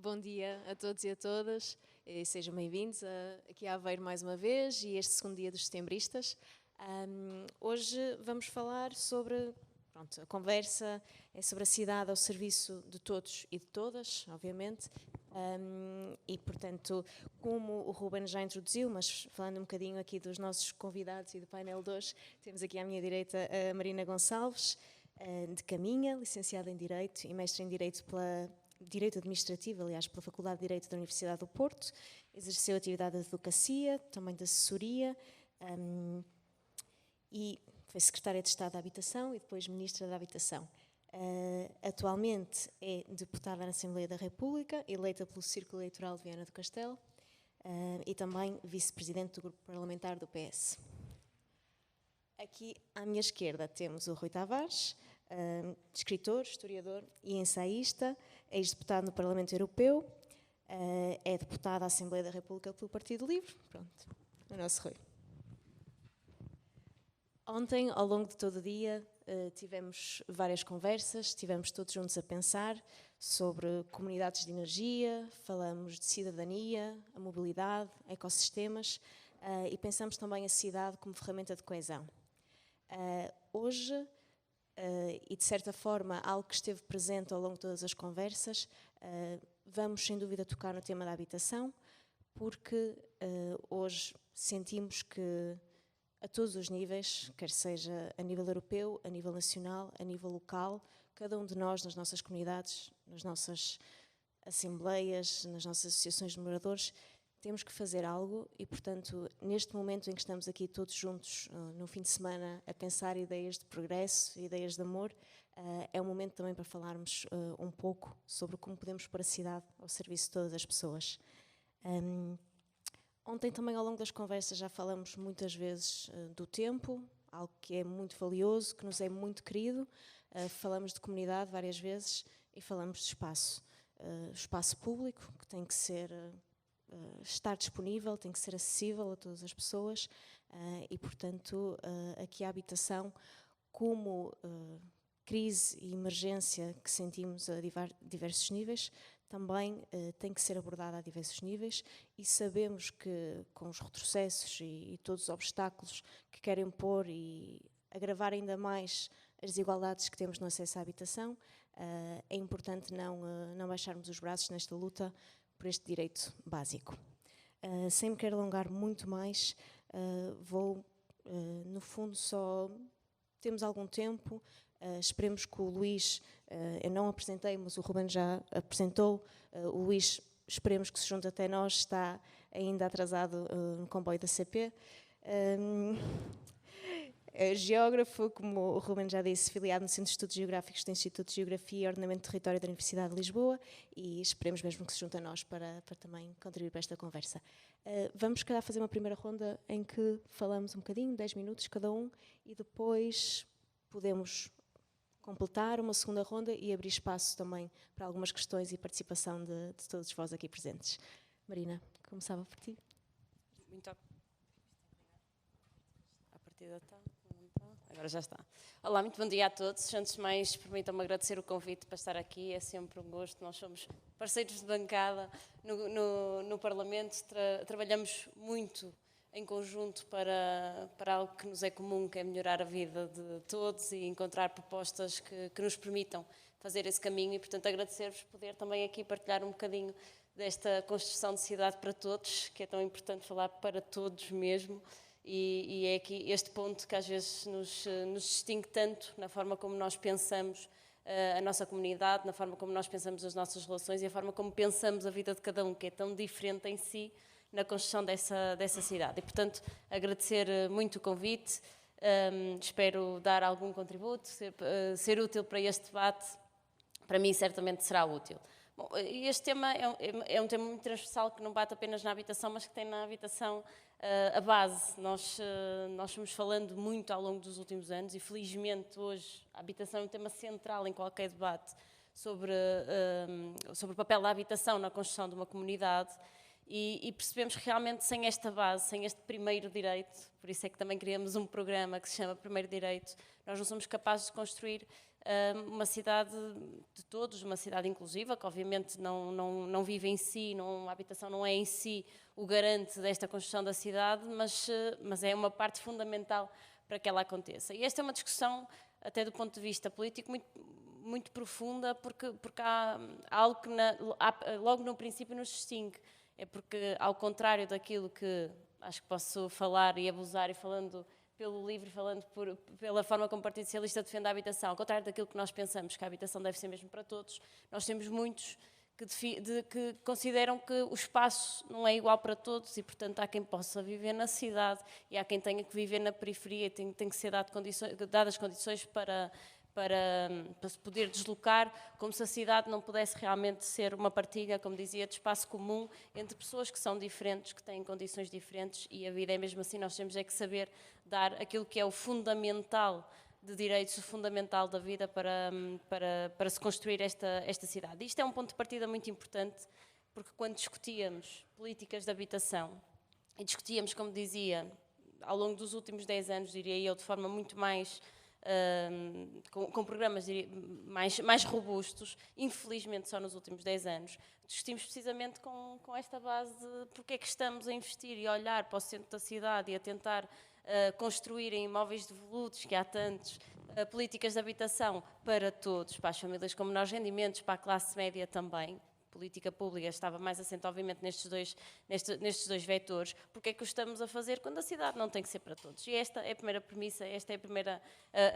Bom dia a todos e a todas, e sejam bem-vindos aqui a Aveiro mais uma vez e este segundo dia dos setembristas. Hoje vamos falar sobre, a conversa é sobre a cidade ao serviço de todos e de todas, obviamente, e portanto, como o Ruben já introduziu, mas falando um bocadinho aqui dos nossos convidados e do painel de hoje, temos aqui à minha direita a Marina Gonçalves, de Caminha, licenciada em Direito e mestre em Direito Administrativo, aliás, pela Faculdade de Direito da Universidade do Porto. Exerceu atividade de advocacia, também de assessoria, e foi secretária de Estado da Habitação e depois ministra da Habitação. Atualmente é deputada na Assembleia da República, eleita pelo Círculo Eleitoral de Viana do Castelo, e também vice-presidente do grupo parlamentar do PS. Aqui à minha esquerda temos o Rui Tavares, escritor, historiador e ensaísta, ex-deputado no Parlamento Europeu, é deputado à Assembleia da República pelo Partido Livre. Pronto, o nosso Rui. Ontem, ao longo de todo o dia, tivemos várias conversas, estivemos todos juntos a pensar sobre comunidades de energia, falamos de cidadania, a mobilidade, ecossistemas, e pensamos também a cidade como ferramenta de coesão. Hoje, e de certa forma algo que esteve presente ao longo de todas as conversas, vamos sem dúvida tocar no tema da habitação, porque hoje sentimos que a todos os níveis, quer seja a nível europeu, a nível nacional, a nível local, cada um de nós, nas nossas comunidades, nas nossas assembleias, nas nossas associações de moradores, temos que fazer algo e, portanto, neste momento em que estamos aqui todos juntos, no fim de semana, a pensar ideias de progresso, ideias de amor, é um momento também para falarmos um pouco sobre como podemos pôr a cidade ao serviço de todas as pessoas. Ontem também, ao longo das conversas, já falamos muitas vezes do tempo, algo que é muito valioso, que nos é muito querido. Falamos de comunidade várias vezes e falamos de espaço. Espaço público, que tem que ser... estar disponível, tem que ser acessível a todas as pessoas e, portanto, aqui a habitação como crise e emergência que sentimos a diversos níveis, também tem que ser abordada a diversos níveis e sabemos que com os retrocessos e todos os obstáculos que querem pôr e agravar ainda mais as desigualdades que temos no acesso à habitação, é importante não baixarmos os braços nesta luta por este direito básico. Sem me querer alongar muito mais, vou, no fundo, só temos algum tempo, esperemos que o Luís, eu não apresentei, mas o Ruben já apresentou, o Luís, esperemos que se junte até nós, está ainda atrasado no comboio da CP. Geógrafo, como o Ruben já disse, filiado no Centro de Estudos Geográficos do Instituto de Geografia e Ordenamento do Território da Universidade de Lisboa, e esperemos mesmo que se junte a nós para também contribuir para esta conversa. Vamos, se calhar, fazer uma primeira ronda em que falamos um bocadinho, 10 minutos cada um, e depois podemos completar uma segunda ronda e abrir espaço também para algumas questões e participação de todos vós aqui presentes. Marina, começava por ti. Muito a partida está. Agora já está. Olá, muito bom dia a todos. Antes de mais, permitam-me agradecer o convite para estar aqui. É sempre um gosto. Nós somos parceiros de bancada no Parlamento. Trabalhamos muito em conjunto para algo que nos é comum, que é melhorar a vida de todos e encontrar propostas que nos permitam fazer esse caminho. E, portanto, agradecer-vos poder também aqui partilhar um bocadinho desta construção de cidade para todos, que é tão importante falar para todos mesmo. E é aqui este ponto que às vezes nos distingue tanto na forma como nós pensamos a nossa comunidade, na forma como nós pensamos as nossas relações e a forma como pensamos a vida de cada um, que é tão diferente em si na construção dessa cidade. E, portanto, agradecer muito o convite, espero dar algum contributo, ser útil para este debate, para mim certamente será útil. Bom, este tema é um tema muito transversal que não bate apenas na habitação, mas que tem na habitação a base. Nós fomos falando muito ao longo dos últimos anos e, felizmente, hoje a habitação é um tema central em qualquer debate sobre o papel da habitação na construção de uma comunidade e percebemos que realmente sem esta base, sem este primeiro direito, por isso é que também criamos um programa que se chama Primeiro Direito, nós não somos capazes de construir uma cidade de todos, uma cidade inclusiva, que obviamente não vive em si, a habitação não é em si o garante desta construção da cidade, mas é uma parte fundamental para que ela aconteça. E esta é uma discussão, até do ponto de vista político, muito profunda, porque há algo que logo no princípio nos distingue. É porque, ao contrário daquilo que acho que posso falar e abusar, e falando pelo livro, falando pela forma como o Partido Socialista defende a habitação, ao contrário daquilo que nós pensamos que a habitação deve ser mesmo para todos, nós temos muitos que consideram que o espaço não é igual para todos e, portanto, há quem possa viver na cidade e há quem tenha que viver na periferia e tem que ser dadas condições para se poder deslocar, como se a cidade não pudesse realmente ser uma partilha, como dizia, de espaço comum entre pessoas que são diferentes, que têm condições diferentes, e a vida é mesmo assim. Nós temos é que saber dar aquilo que é o fundamental de direitos, o fundamental da vida para se construir esta cidade. Isto é um ponto de partida muito importante, porque quando discutíamos políticas de habitação, e discutíamos, como dizia, ao longo dos últimos 10 anos, diria eu, de forma muito mais com programas mais robustos, infelizmente só nos últimos 10 anos, discutimos precisamente com esta base de porque é que estamos a investir e a olhar para o centro da cidade e a tentar construir em imóveis devolutos, que há tantos, políticas de habitação para todos, para as famílias com menores rendimentos, para a classe média também. Política pública estava mais assente, obviamente, nestes dois vetores. Porque é que o estamos a fazer quando a cidade não tem que ser para todos? E esta é a primeira premissa, esta é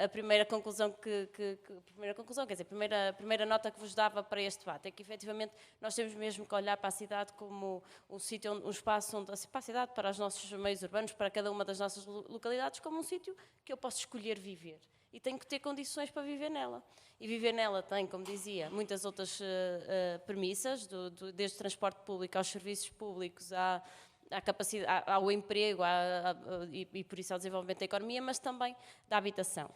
a primeira conclusão quer dizer, a primeira nota que vos dava para este debate, é que, efetivamente, nós temos mesmo que olhar para a cidade como um espaço onde, para a cidade, para os nossos meios urbanos, para cada uma das nossas localidades, como um sítio que eu posso escolher viver. E tenho que ter condições para viver nela. E viver nela tem, como dizia, muitas outras premissas, desde o transporte público aos serviços públicos, à capacidade, ao emprego e por isso ao desenvolvimento da economia, mas também da habitação.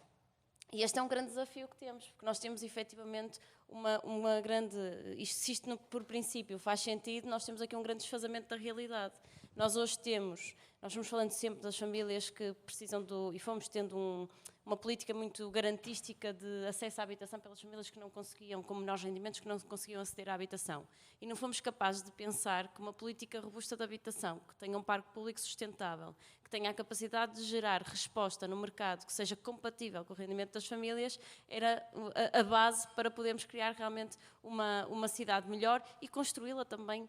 E este é um grande desafio que temos, porque nós temos efetivamente uma grande... Se isto por princípio faz sentido, nós temos aqui um grande desfazamento da realidade. Nós vamos falando sempre das famílias que precisam e fomos tendo uma política muito garantística de acesso à habitação pelas famílias que não conseguiam, com menores rendimentos, que não conseguiam aceder à habitação. E não fomos capazes de pensar que uma política robusta de habitação, que tenha um parque público sustentável, que tenha a capacidade de gerar resposta no mercado, que seja compatível com o rendimento das famílias, era a base para podermos criar realmente uma cidade melhor e construí-la também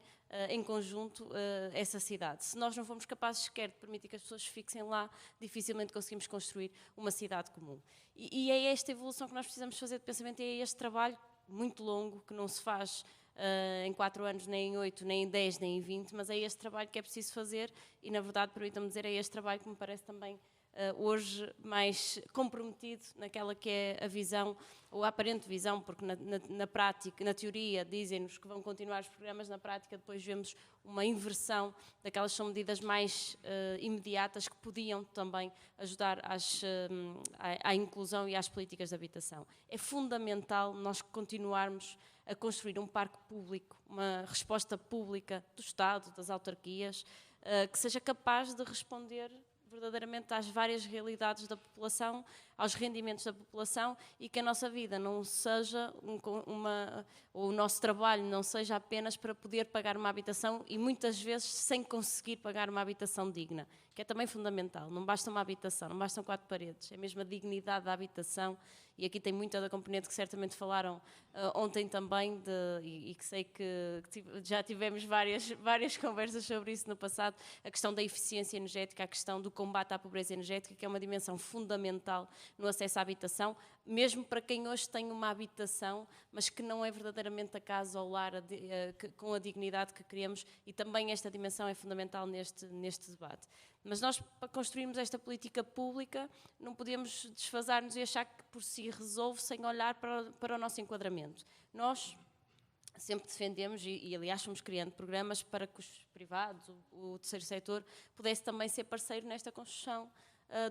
em conjunto, essa cidade. Se nós não formos capazes sequer de permitir que as pessoas se fixem lá, dificilmente conseguimos construir uma cidade comum. E é esta evolução que nós precisamos fazer de pensamento, e é este trabalho muito longo, que não se faz em 4 anos, nem em 8, nem em 10, nem em 20, mas é este trabalho que é preciso fazer e, na verdade, permitam-me dizer, é este trabalho que me parece também hoje mais comprometido naquela que é a visão, ou a aparente visão, porque na prática, na teoria, dizem-nos que vão continuar os programas, na prática depois vemos uma inversão daquelas que são medidas mais imediatas que podiam também ajudar à inclusão e às políticas de habitação. É fundamental nós continuarmos a construir um parque público, uma resposta pública do Estado, das autarquias, que seja capaz de responder verdadeiramente às várias realidades da população, aos rendimentos da população, e que a nossa vida não seja o nosso trabalho não seja apenas para poder pagar uma habitação, e muitas vezes sem conseguir pagar uma habitação digna, que é também fundamental. Não basta uma habitação, não bastam 4 paredes, é mesmo a dignidade da habitação, e aqui tem muita da componente que certamente falaram ontem também, e que sei que já tivemos várias conversas sobre isso no passado, a questão da eficiência energética, a questão do combate à pobreza energética, que é uma dimensão fundamental no acesso à habitação, mesmo para quem hoje tem uma habitação, mas que não é verdadeiramente a casa ou lar com a dignidade que queremos, e também esta dimensão é fundamental neste debate. Mas nós, para construirmos esta política pública, não podemos desfasar-nos e achar que por si resolve sem olhar para o nosso enquadramento. Nós sempre defendemos, e aliás fomos criando programas para que os privados, o terceiro setor, pudesse também ser parceiro nesta construção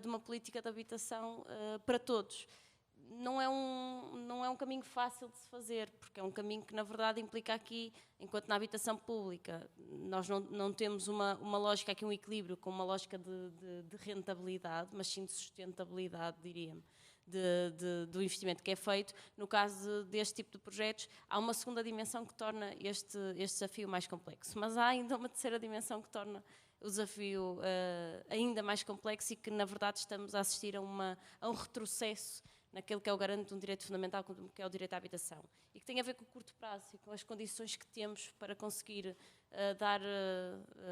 de uma política de habitação para todos. Não é um caminho fácil de se fazer, porque é um caminho que, na verdade, implica aqui, enquanto na habitação pública, nós não temos uma lógica, aqui um equilíbrio com uma lógica de rentabilidade, mas sim de sustentabilidade, diria-me, do investimento que é feito. No caso deste tipo de projetos, há uma segunda dimensão que torna este desafio mais complexo, mas há ainda uma terceira dimensão que torna o desafio ainda mais complexo e que, na verdade, estamos a assistir a um retrocesso naquele que é o garante de um direito fundamental, que é o direito à habitação, e que tem a ver com o curto prazo e com as condições que temos para conseguir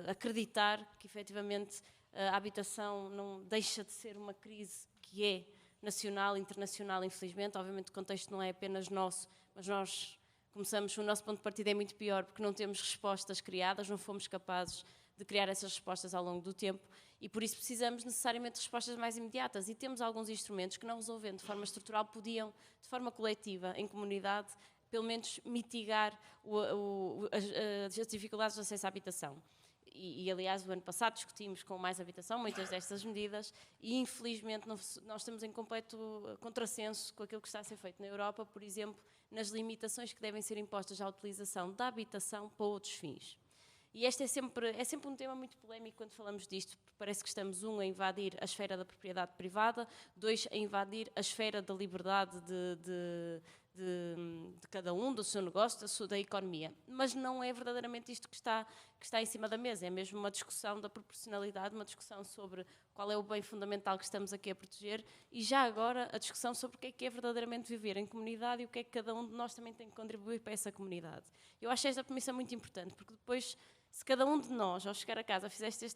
acreditar que, efetivamente, a habitação não deixa de ser uma crise que é nacional, internacional, infelizmente. Obviamente o contexto não é apenas nosso, mas nós começamos, o nosso ponto de partida é muito pior, porque não temos respostas criadas, não fomos capazes de criar essas respostas ao longo do tempo, e por isso precisamos necessariamente de respostas mais imediatas, e temos alguns instrumentos que, não resolvendo de forma estrutural, podiam, de forma coletiva, em comunidade, pelo menos mitigar as dificuldades de acesso à habitação. Aliás, o ano passado discutimos com Mais Habitação muitas destas medidas e, infelizmente, nós estamos em completo contrassenso com aquilo que está a ser feito na Europa, por exemplo, nas limitações que devem ser impostas à utilização da habitação para outros fins. E este é sempre um tema muito polémico quando falamos disto, porque parece que estamos, a invadir a esfera da propriedade privada, 2, a invadir a esfera da liberdade de cada um, do seu negócio, da economia. Mas não é verdadeiramente isto que está em cima da mesa, é mesmo uma discussão da proporcionalidade, uma discussão sobre qual é o bem fundamental que estamos aqui a proteger e, já agora, a discussão sobre o que é verdadeiramente viver em comunidade e o que é que cada um de nós também tem que contribuir para essa comunidade. Eu acho esta premissa muito importante, porque depois, se cada um de nós, ao chegar a casa, fizesse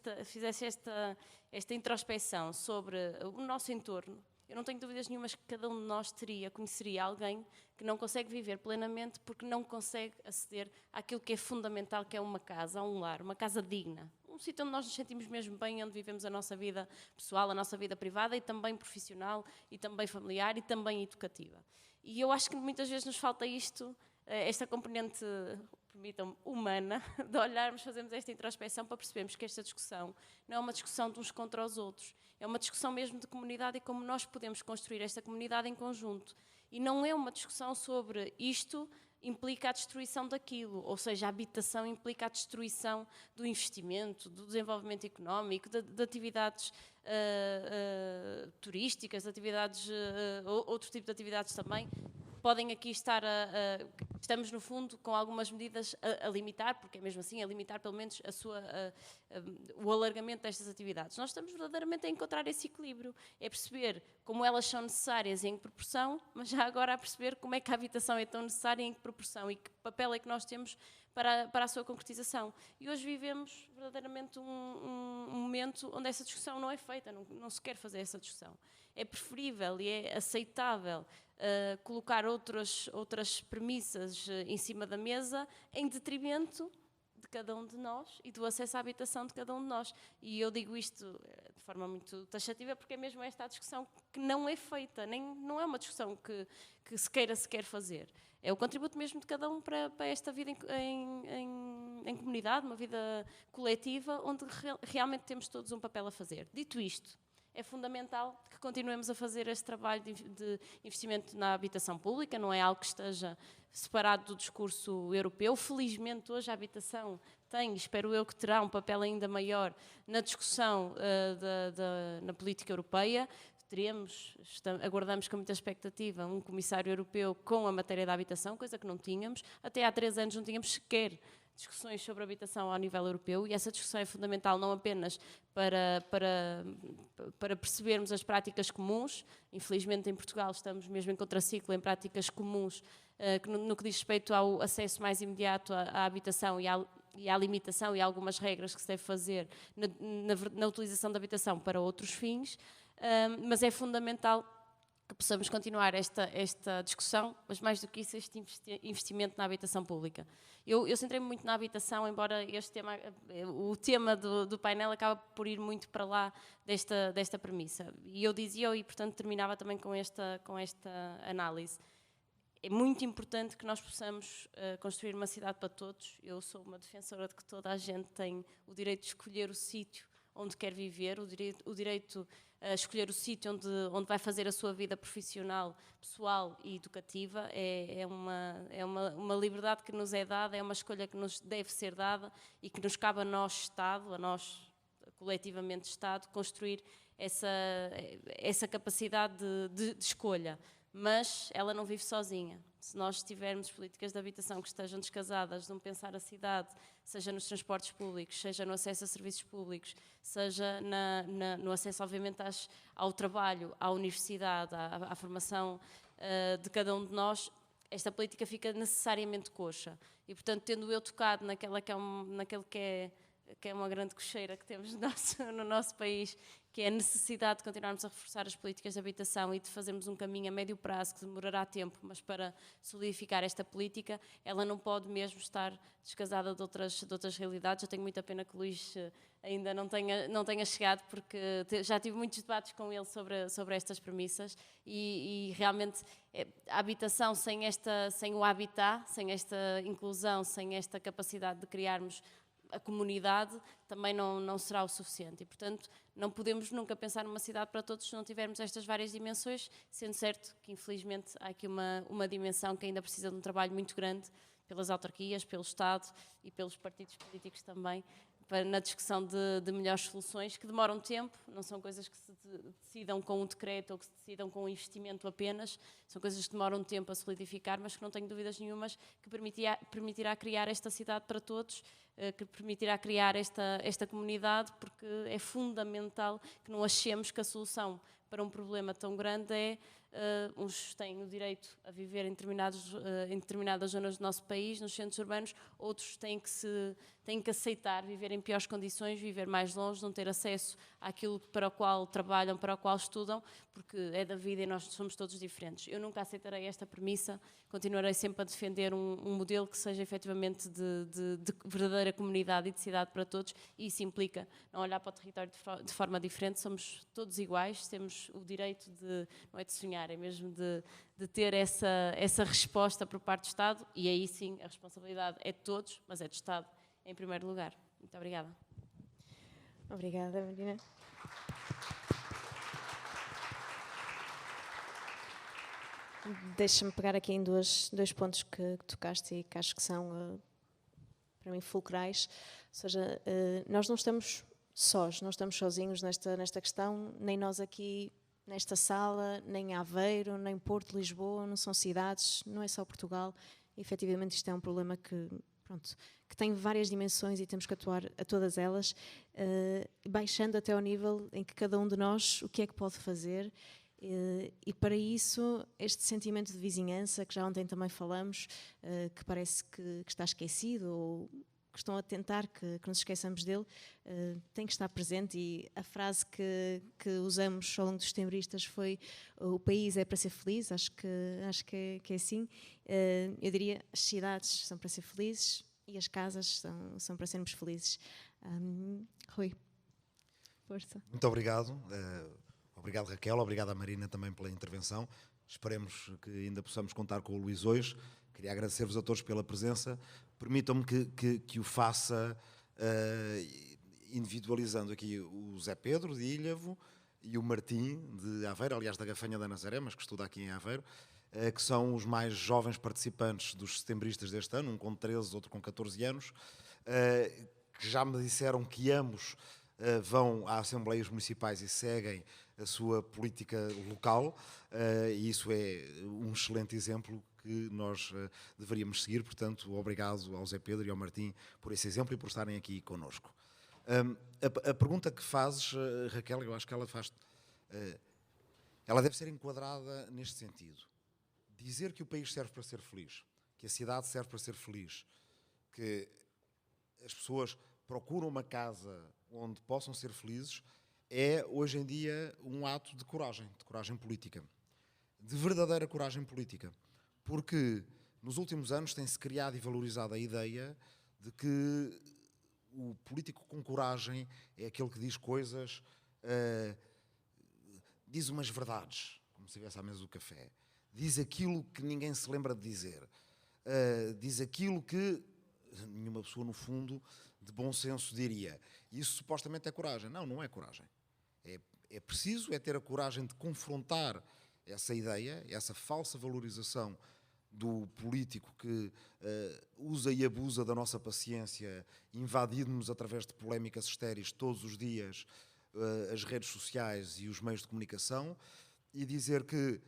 esta introspecção sobre o nosso entorno, eu não tenho dúvidas nenhumas que cada um de nós conheceria alguém que não consegue viver plenamente porque não consegue aceder àquilo que é fundamental, que é uma casa, um lar, uma casa digna. Um sítio onde nós nos sentimos mesmo bem, onde vivemos a nossa vida pessoal, a nossa vida privada e também profissional, e também familiar e também educativa. E eu acho que muitas vezes nos falta isto, esta componente, permitam-me, humana, de olharmos, fazermos esta introspecção para percebermos que esta discussão não é uma discussão de uns contra os outros, é uma discussão mesmo de comunidade e como nós podemos construir esta comunidade em conjunto. E não é uma discussão sobre isto implica a destruição daquilo, ou seja, a habitação implica a destruição do investimento, do desenvolvimento económico, de atividades turísticas, de atividades, outro tipo de atividades também. Podem aqui estamos no fundo com algumas medidas a limitar, porque é mesmo assim, a limitar pelo menos o alargamento destas atividades. Nós estamos verdadeiramente a encontrar esse equilíbrio, é perceber como elas são necessárias e em que proporção, mas já agora a perceber como é que a habitação é tão necessária e em que proporção e que papel é que nós temos para a sua concretização. E hoje vivemos verdadeiramente um momento onde essa discussão não é feita, não se quer fazer essa discussão. É preferível e é aceitável colocar outras premissas em cima da mesa em detrimento de cada um de nós e do acesso à habitação de cada um de nós. E eu digo isto de forma muito taxativa porque é mesmo esta a discussão que não é feita, não é uma discussão que se quer fazer. É o contributo mesmo de cada um para esta vida em comunidade, uma vida coletiva, onde realmente temos todos um papel a fazer. Dito isto, é fundamental que continuemos a fazer este trabalho de investimento na habitação pública, não é algo que esteja separado do discurso europeu. Felizmente, hoje a habitação tem, espero eu, que terá um papel ainda maior na discussão na política europeia. Aguardamos com muita expectativa um comissário europeu com a matéria da habitação, coisa que não tínhamos. Até há 3 anos não tínhamos sequer discussões sobre habitação ao nível europeu, e essa discussão é fundamental não apenas para percebermos as práticas comuns. Infelizmente em Portugal estamos mesmo em contraciclo em práticas comuns no que diz respeito ao acesso mais imediato à habitação e à limitação e a algumas regras que se deve fazer na utilização da habitação para outros fins, mas é fundamental que possamos continuar esta discussão, mas mais do que isso, este investimento na habitação pública. Eu centrei-me muito na habitação, embora o tema do painel acaba por ir muito para lá desta premissa. E eu dizia, e portanto terminava também com esta análise, é muito importante que nós possamos construir uma cidade para todos. Eu sou uma defensora de que toda a gente tem o direito de escolher o sítio onde quer viver, o direito a escolher o sítio onde vai fazer a sua vida profissional, pessoal e educativa. É uma liberdade que nos é dada, é uma escolha que nos deve ser dada e que nos cabe a nós, Estado, a nós, coletivamente Estado, construir essa capacidade de escolha, mas ela não vive sozinha. Se nós tivermos políticas de habitação que estejam descasadas de um pensar a cidade, seja nos transportes públicos, seja no acesso a serviços públicos, seja no acesso, obviamente, ao trabalho, à universidade, à formação de cada um de nós, esta política fica necessariamente coxa. E, portanto, tendo eu tocado naquele que é uma grande cocheira que temos no nosso país, que é a necessidade de continuarmos a reforçar as políticas de habitação e de fazermos um caminho a médio prazo, que demorará tempo, mas para solidificar esta política, ela não pode mesmo estar descasada de outras realidades. Eu tenho muita pena que o Luís ainda não tenha chegado, porque já tive muitos debates com ele sobre estas premissas e realmente a habitação sem o habitat, sem esta inclusão, sem esta capacidade de criarmos a comunidade, também não será o suficiente. E, portanto, não podemos nunca pensar numa cidade para todos se não tivermos estas várias dimensões, sendo certo que, infelizmente, há aqui uma dimensão que ainda precisa de um trabalho muito grande pelas autarquias, pelo Estado e pelos partidos políticos também, na discussão de melhores soluções, que demoram tempo, não são coisas que se decidam com um decreto ou que se decidam com um investimento apenas, são coisas que demoram tempo a solidificar, mas que não tenho dúvidas nenhumas que permitirá criar esta cidade para todos, que permitirá criar esta comunidade, porque é fundamental que não achemos que a solução para um problema tão grande é uns têm o direito a viver em determinadas zonas do nosso país, nos centros urbanos, outros têm que aceitar viver em piores condições, viver mais longe, não ter acesso àquilo para o qual trabalham, para o qual estudam, porque é da vida e nós somos todos diferentes. Eu nunca aceitarei esta premissa, continuarei sempre a defender um modelo que seja efetivamente de verdadeira comunidade e de cidade para todos, e isso implica não olhar para o território de forma diferente, somos todos iguais, temos o direito não é de sonhar, é mesmo de ter essa resposta por parte do Estado, e aí sim a responsabilidade é de todos, mas é do Estado em primeiro lugar. Muito obrigada. Obrigada, Marina. Deixa-me pegar aqui em dois pontos que tocaste e que acho que são, para mim, fulcrais. Ou seja, nós não estamos sós, não estamos sozinhos nesta questão, nem nós aqui nesta sala, nem Aveiro, nem Porto, Lisboa, não são cidades, não é só Portugal. E, efetivamente, isto é um problema que tem várias dimensões e temos que atuar a todas elas, baixando até ao nível em que cada um de nós o que é que pode fazer. E para isso, este sentimento de vizinhança, que já ontem também falamos, que parece que está esquecido ou que estão a tentar que nos esqueçamos dele, tem que estar presente. E a frase que usamos ao longo dos setembristas foi: o país é para ser feliz. Acho que é assim. Eu diria: as cidades são para ser felizes e as casas são para sermos felizes. Rui, força. Muito obrigado. Obrigado, Raquel. Obrigado à Marina também pela intervenção. Esperemos que ainda possamos contar com o Luís hoje. Queria agradecer-vos a todos pela presença. Permitam-me que o faça individualizando aqui o Zé Pedro, de Ilhavo, e o Martim, de Aveiro, aliás, da Gafanha da Nazaré, mas que estuda aqui em Aveiro, que são os mais jovens participantes dos setembristas deste ano, um com 13, outro com 14 anos, que já me disseram que ambos vão a assembleias municipais e seguem a sua política local, e isso é um excelente exemplo que nós deveríamos seguir. Portanto, obrigado ao Zé Pedro e ao Martim por esse exemplo e por estarem aqui connosco. A pergunta que fazes, Raquel, eu acho que ela deve ser enquadrada neste sentido. Dizer que o país serve para ser feliz, que a cidade serve para ser feliz, que as pessoas procuram uma casa onde possam ser felizes, é hoje em dia um ato de coragem política, de verdadeira coragem política, porque nos últimos anos tem-se criado e valorizado a ideia de que o político com coragem é aquele que diz coisas, diz umas verdades, como se estivesse à mesa do café, diz aquilo que ninguém se lembra de dizer, diz aquilo que nenhuma pessoa, no fundo, de bom senso diria. Isso supostamente é coragem. Não, não é coragem. É preciso ter a coragem de confrontar essa ideia, essa falsa valorização do político que usa e abusa da nossa paciência, invadindo-nos através de polémicas estéreis todos os dias, as redes sociais e os meios de comunicação e dizer que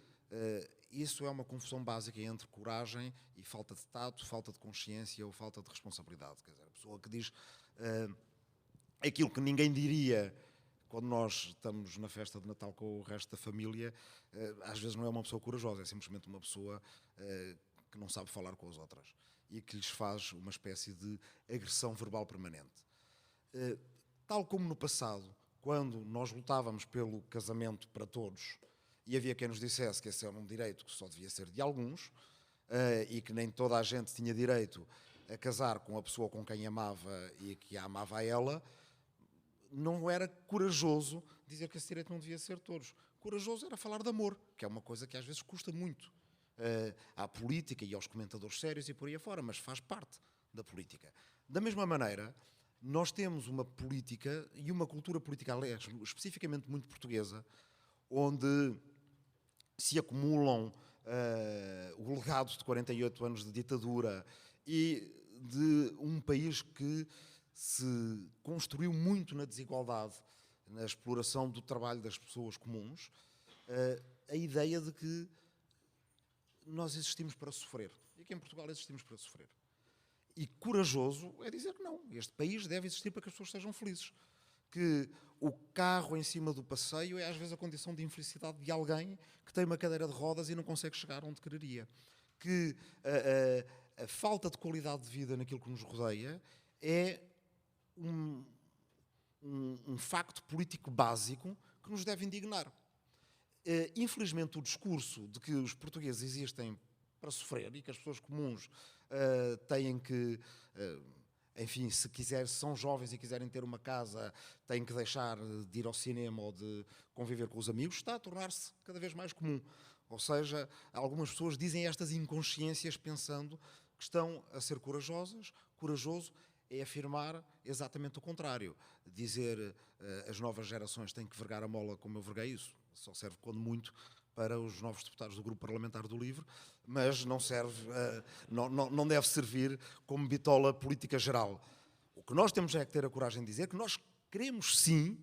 isso é uma confusão básica entre coragem e falta de tato, falta de consciência ou falta de responsabilidade. Quer dizer, a pessoa que diz aquilo que ninguém diria quando nós estamos na festa de Natal com o resto da família, às vezes não é uma pessoa corajosa, é simplesmente uma pessoa que não sabe falar com as outras e que lhes faz uma espécie de agressão verbal permanente. Tal como no passado, quando nós lutávamos pelo casamento para todos e havia quem nos dissesse que esse era um direito que só devia ser de alguns e que nem toda a gente tinha direito a casar com a pessoa com quem amava e que a amava a ela, não era corajoso dizer que esse direito não devia ser de todos. Corajoso era falar de amor, que é uma coisa que às vezes custa muito à política e aos comentadores sérios e por aí afora, mas faz parte da política. Da mesma maneira, nós temos uma política e uma cultura política, aliás, especificamente muito portuguesa, onde se acumulam o legado de 48 anos de ditadura e de um país que se construiu muito na desigualdade, na exploração do trabalho das pessoas comuns, a ideia de que nós existimos para sofrer. E que em Portugal existimos para sofrer. E corajoso é dizer que não, este país deve existir para que as pessoas sejam felizes. Que o carro em cima do passeio é às vezes a condição de infelicidade de alguém que tem uma cadeira de rodas e não consegue chegar onde quereria. Que a falta de qualidade de vida naquilo que nos rodeia é um facto político básico que nos deve indignar. Infelizmente, o discurso de que os portugueses existem para sofrer e que as pessoas comuns têm que, enfim, se são jovens e quiserem ter uma casa, têm que deixar de ir ao cinema ou de conviver com os amigos, está a tornar-se cada vez mais comum. Ou seja, algumas pessoas dizem estas inconsciências pensando que estão a ser corajosas. Corajoso é afirmar exatamente o contrário. Dizer as novas gerações têm que vergar a mola como eu verguei, isso só serve quando muito para os novos deputados do Grupo Parlamentar do Livre, mas não serve, não deve servir como bitola política geral. O que nós temos é que ter a coragem de dizer que nós queremos sim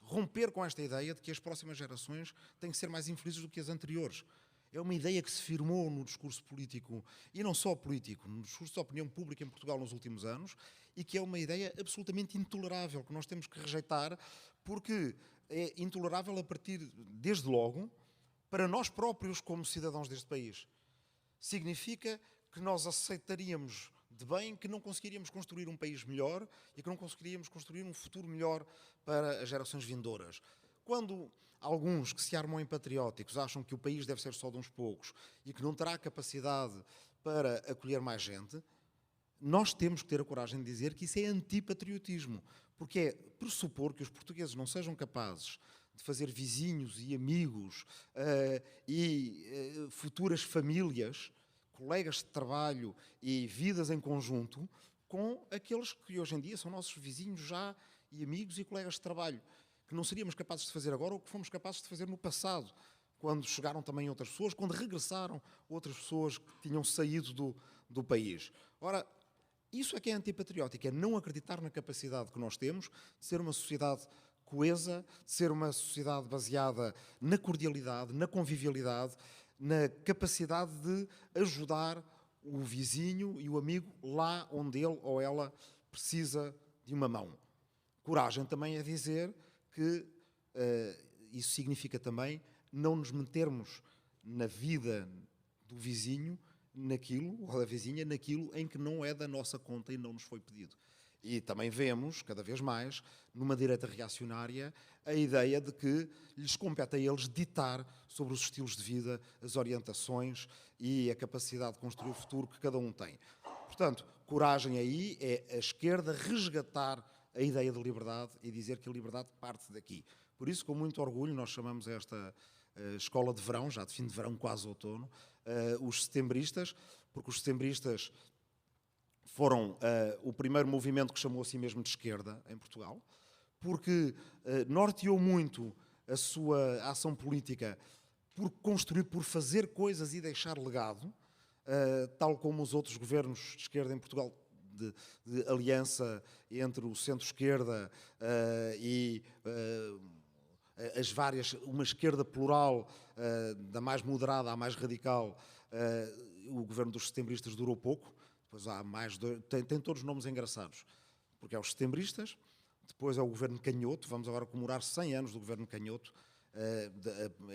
romper com esta ideia de que as próximas gerações têm que ser mais infelizes do que as anteriores. É uma ideia que se firmou no discurso político, e não só político, no discurso de opinião pública em Portugal nos últimos anos, e que é uma ideia absolutamente intolerável, que nós temos que rejeitar, porque é intolerável a partir, desde logo, para nós próprios como cidadãos deste país. Significa que nós aceitaríamos de bem que não conseguiríamos construir um país melhor e que não conseguiríamos construir um futuro melhor para as gerações vindouras. Quando alguns que se armam em patrióticos acham que o país deve ser só de uns poucos e que não terá capacidade para acolher mais gente, nós temos que ter a coragem de dizer que isso é antipatriotismo, porque é pressupor que os portugueses não sejam capazes de fazer vizinhos e amigos futuras famílias, colegas de trabalho e vidas em conjunto com aqueles que hoje em dia são nossos vizinhos já e amigos e colegas de trabalho, que não seríamos capazes de fazer agora ou que fomos capazes de fazer no passado, quando chegaram também outras pessoas, quando regressaram outras pessoas que tinham saído do país. Ora, isso é que é antipatriótico, é não acreditar na capacidade que nós temos de ser uma sociedade coesa, de ser uma sociedade baseada na cordialidade, na convivialidade, na capacidade de ajudar o vizinho e o amigo lá onde ele ou ela precisa de uma mão. Coragem também é dizer que isso significa também não nos metermos na vida do vizinho, naquilo, ou da vizinha, naquilo em que não é da nossa conta e não nos foi pedido. E também vemos, cada vez mais, numa direita reacionária, a ideia de que lhes compete a eles ditar sobre os estilos de vida, as orientações e a capacidade de construir o futuro que cada um tem. Portanto, coragem aí é a esquerda resgatar a ideia de liberdade e dizer que a liberdade parte daqui. Por isso, com muito orgulho, nós chamamos esta escola de verão, já de fim de verão, quase outono, os setembristas, porque os setembristas foram o primeiro movimento que chamou a si mesmo de esquerda em Portugal, porque norteou muito a sua ação política por construir, por fazer coisas e deixar legado, tal como os outros governos de esquerda em Portugal de aliança entre o centro-esquerda e uma esquerda plural, da mais moderada à mais radical. O governo dos setembristas durou pouco, depois há tem todos os nomes engraçados, porque é os setembristas, depois é o governo Canhoto, vamos agora comemorar 100 anos do governo Canhoto,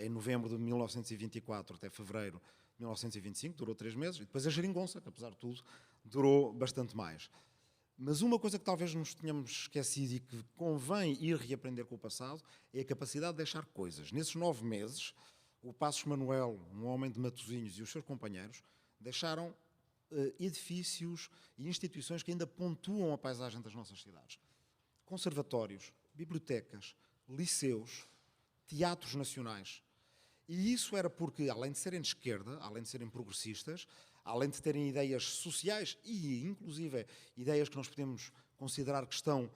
em novembro de 1924 até fevereiro de 1925, durou 3 meses, e depois a Geringonça, que apesar de tudo durou bastante mais. Mas uma coisa que talvez nos tenhamos esquecido e que convém ir reaprender com o passado é a capacidade de deixar coisas. Nesses 9 meses, o Passos Manuel, um homem de Matosinhos, e os seus companheiros deixaram edifícios e instituições que ainda pontuam a paisagem das nossas cidades. Conservatórios, bibliotecas, liceus, teatros nacionais. E isso era porque, além de serem de esquerda, além de serem progressistas, além de terem ideias sociais e, inclusive, ideias que nós podemos considerar que estão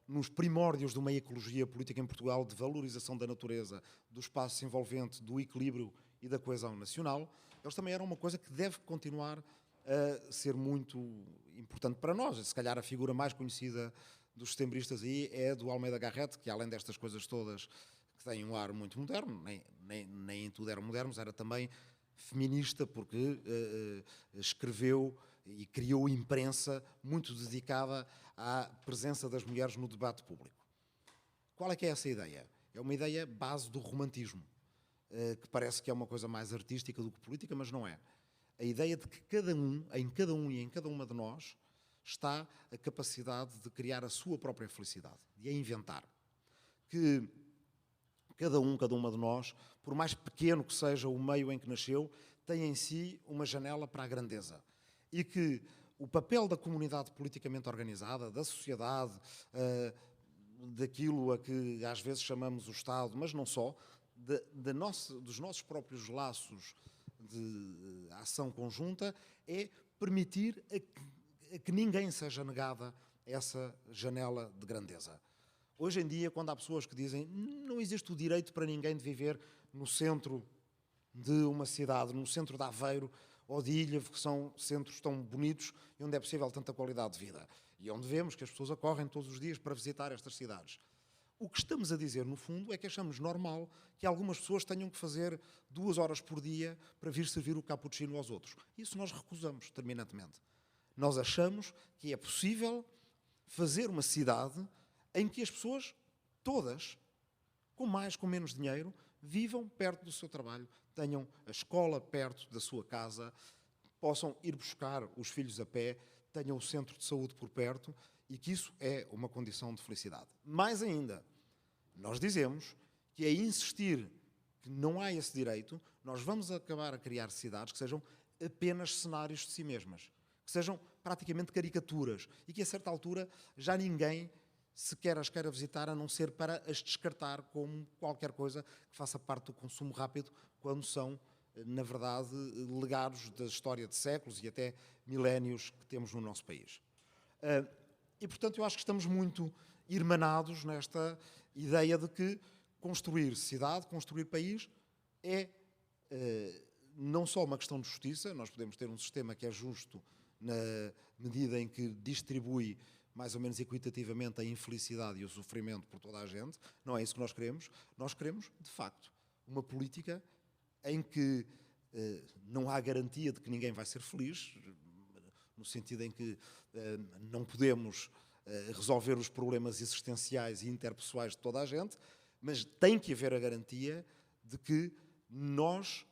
nos primórdios de uma ecologia política em Portugal, de valorização da natureza, do espaço envolvente, do equilíbrio e da coesão nacional, eles também eram uma coisa que deve continuar a ser muito importante para nós. Se calhar a figura mais conhecida dos setembristas aí é do Almeida Garrett, que além destas coisas todas que têm um ar muito moderno, nem em tudo eram modernos, era também feminista, porque escreveu e criou imprensa muito dedicada à presença das mulheres no debate público. Qual é que é essa ideia? É uma ideia base do romantismo, que parece que é uma coisa mais artística do que política, mas não é. A ideia de que em cada um e em cada uma de nós, está a capacidade de criar a sua própria felicidade, de a inventar. Que cada uma de nós, por mais pequeno que seja o meio em que nasceu, tem em si uma janela para a grandeza. E que o papel da comunidade politicamente organizada, da sociedade, daquilo a que às vezes chamamos o Estado, mas não só, dos nossos próprios laços de ação conjunta, é permitir a que ninguém seja negada essa janela de grandeza. Hoje em dia, quando há pessoas que dizem não existe o direito para ninguém de viver no centro de uma cidade, no centro de Aveiro ou de Ilhavo, que são centros tão bonitos e onde é possível tanta qualidade de vida, e onde vemos que as pessoas acorrem todos os dias para visitar estas cidades. O que estamos a dizer, no fundo, é que achamos normal que algumas pessoas tenham que fazer 2 horas por dia para vir servir o cappuccino aos outros. Isso nós recusamos terminantemente. Nós achamos que é possível fazer uma cidade em que as pessoas, todas, com mais, com menos dinheiro, vivam perto do seu trabalho, tenham a escola perto da sua casa, possam ir buscar os filhos a pé, tenham o centro de saúde por perto, e que isso é uma condição de felicidade. Mais ainda, nós dizemos que é insistir que não há esse direito, nós vamos acabar a criar cidades que sejam apenas cenários de si mesmas, que sejam praticamente caricaturas, e que a certa altura já ninguém sequer as queira visitar, a não ser para as descartar como qualquer coisa que faça parte do consumo rápido, quando são, na verdade, legados da história de séculos e até milénios que temos no nosso país. E, portanto, eu acho que estamos muito irmanados nesta ideia de que construir cidade, construir país, é não só uma questão de justiça. Nós podemos ter um sistema que é justo na medida em que distribui mais ou menos equitativamente a infelicidade e o sofrimento por toda a gente. Não é isso que nós queremos. Nós queremos, de facto, uma política em que não há garantia de que ninguém vai ser feliz, no sentido em que não podemos resolver os problemas existenciais e interpessoais de toda a gente, mas tem que haver a garantia de que nós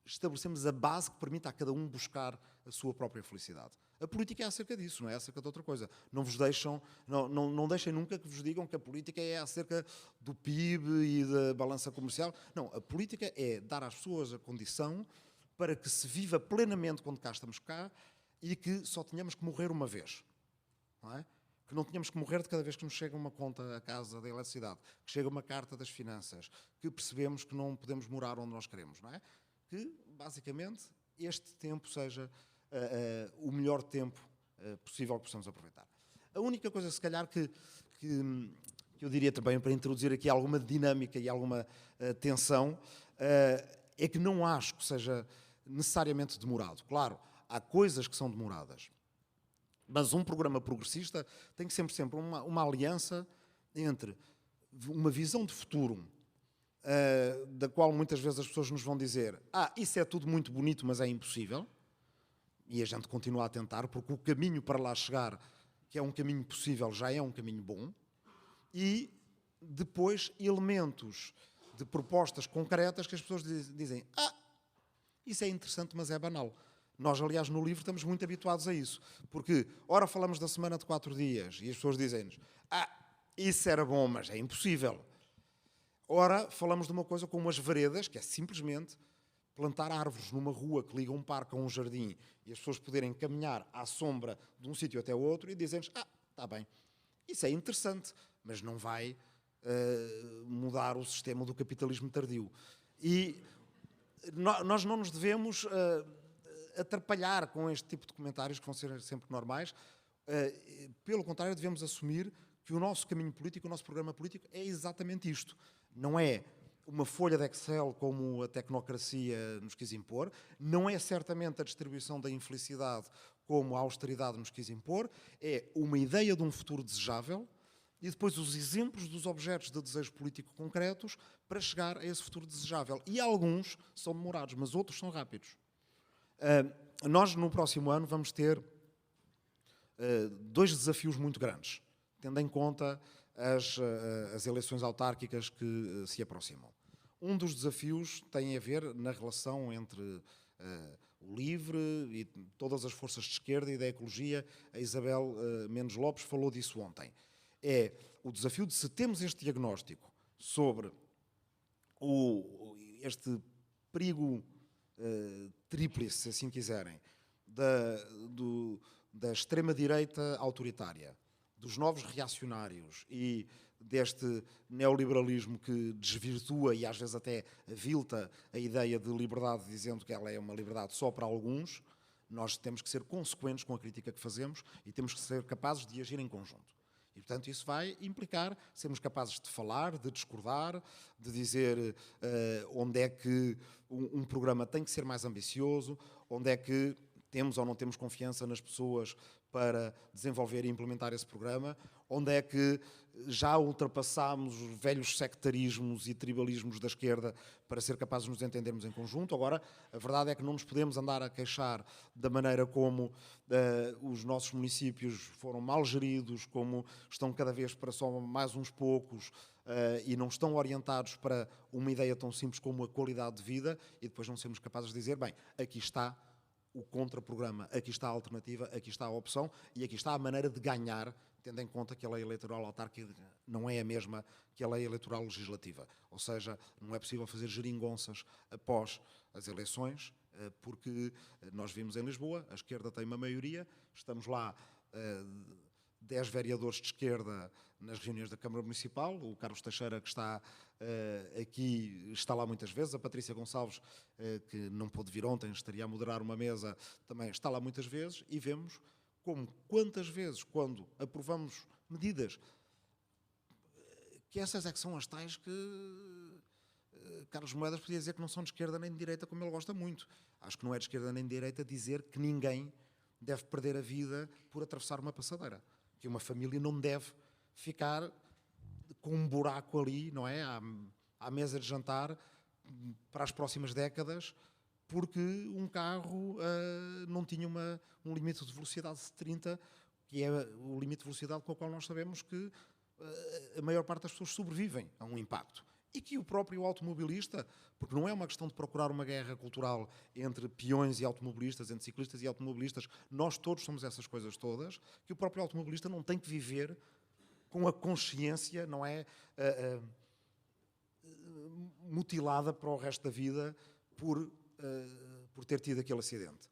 estabelecemos a base que permita a cada um buscar a sua própria felicidade. A política é acerca disso, não é acerca de outra coisa. Não deixem nunca que vos digam que a política é acerca do PIB e da balança comercial. Não, a política é dar às pessoas a condição para que se viva plenamente quando cá estamos cá e que só tenhamos que morrer uma vez. Não é? Que não tenhamos que morrer de cada vez que nos chega uma conta à casa da eletricidade, que chega uma carta das finanças, que percebemos que não podemos morar onde nós queremos. Não é? Que, basicamente, este tempo seja o melhor tempo possível que possamos aproveitar. A única coisa, se calhar, que eu diria também, para introduzir aqui alguma dinâmica e alguma tensão, é que não acho que seja necessariamente demorado. Claro, há coisas que são demoradas. Mas um programa progressista tem que sempre uma aliança entre uma visão de futuro, da qual muitas vezes as pessoas nos vão dizer isso é tudo muito bonito, mas é impossível, e a gente continua a tentar, porque o caminho para lá chegar, que é um caminho possível, já é um caminho bom, e depois elementos de propostas concretas que as pessoas dizem isso é interessante, mas é banal. Nós, aliás, no livro estamos muito habituados a isso, porque ora falamos da semana de 4 dias e as pessoas dizem-nos isso era bom, mas é impossível. Ora, falamos de uma coisa como as veredas, que é simplesmente plantar árvores numa rua que liga um parque a um jardim e as pessoas poderem caminhar à sombra de um sítio até o outro e dizem-nos está bem, isso é interessante, mas não vai mudar o sistema do capitalismo tardio. E nós não nos devemos atrapalhar com este tipo de comentários que vão ser sempre normais. Pelo contrário, devemos assumir que o nosso caminho político, o nosso programa político é exatamente isto. Não é uma folha de Excel como a tecnocracia nos quis impor, não é certamente a distribuição da infelicidade como a austeridade nos quis impor, é uma ideia de um futuro desejável e depois os exemplos dos objetos de desejo político concretos para chegar a esse futuro desejável. E alguns são demorados, mas outros são rápidos. Nós, no próximo ano, vamos ter 2 desafios muito grandes, tendo em conta as eleições autárquicas que se aproximam. Um dos desafios tem a ver na relação entre o LIVRE e todas as forças de esquerda e da ecologia. A Isabel Mendes Lopes falou disso ontem. É o desafio de, se temos este diagnóstico sobre este perigo tríplice, se assim quiserem, da extrema-direita autoritária, dos novos reacionários e deste neoliberalismo que desvirtua e às vezes até avilta a ideia de liberdade, dizendo que ela é uma liberdade só para alguns, nós temos que ser consequentes com a crítica que fazemos e temos que ser capazes de agir em conjunto. E, portanto, isso vai implicar sermos capazes de falar, de discordar, de dizer onde é que um programa tem que ser mais ambicioso, onde é que temos ou não temos confiança nas pessoas para desenvolver e implementar esse programa, onde é que já ultrapassámos os velhos sectarismos e tribalismos da esquerda para ser capazes de nos entendermos em conjunto. Agora, a verdade é que não nos podemos andar a queixar da maneira como os nossos municípios foram mal geridos, como estão cada vez para só mais uns poucos e não estão orientados para uma ideia tão simples como a qualidade de vida, e depois não sermos capazes de dizer, bem, aqui está o contraprograma, aqui está a alternativa, aqui está a opção e aqui está a maneira de ganhar, tendo em conta que a lei eleitoral autárquica não é a mesma que a lei eleitoral legislativa. Ou seja, não é possível fazer geringonças após as eleições, porque nós vimos em Lisboa, a esquerda tem uma maioria, estamos lá 10 vereadores de esquerda nas reuniões da Câmara Municipal, o Carlos Teixeira, que está aqui, está lá muitas vezes, a Patrícia Gonçalves, que não pôde vir ontem, estaria a moderar uma mesa, também está lá muitas vezes, e vemos como quantas vezes, quando aprovamos medidas, que essas é que são as tais que Carlos Moedas podia dizer que não são de esquerda nem de direita, como ele gosta muito. Acho que não é de esquerda nem de direita dizer que ninguém deve perder a vida por atravessar uma passadeira. Que uma família não deve ficar com um buraco ali, não é? À mesa de jantar para as próximas décadas, porque um carro não tinha um limite de velocidade de 30, que é o limite de velocidade com o qual nós sabemos que a maior parte das pessoas sobrevivem a um impacto. E que o próprio automobilista, porque não é uma questão de procurar uma guerra cultural entre peões e automobilistas, entre ciclistas e automobilistas, nós todos somos essas coisas todas, que o próprio automobilista não tem que viver com a consciência, não é, mutilada para o resto da vida por ter tido aquele acidente.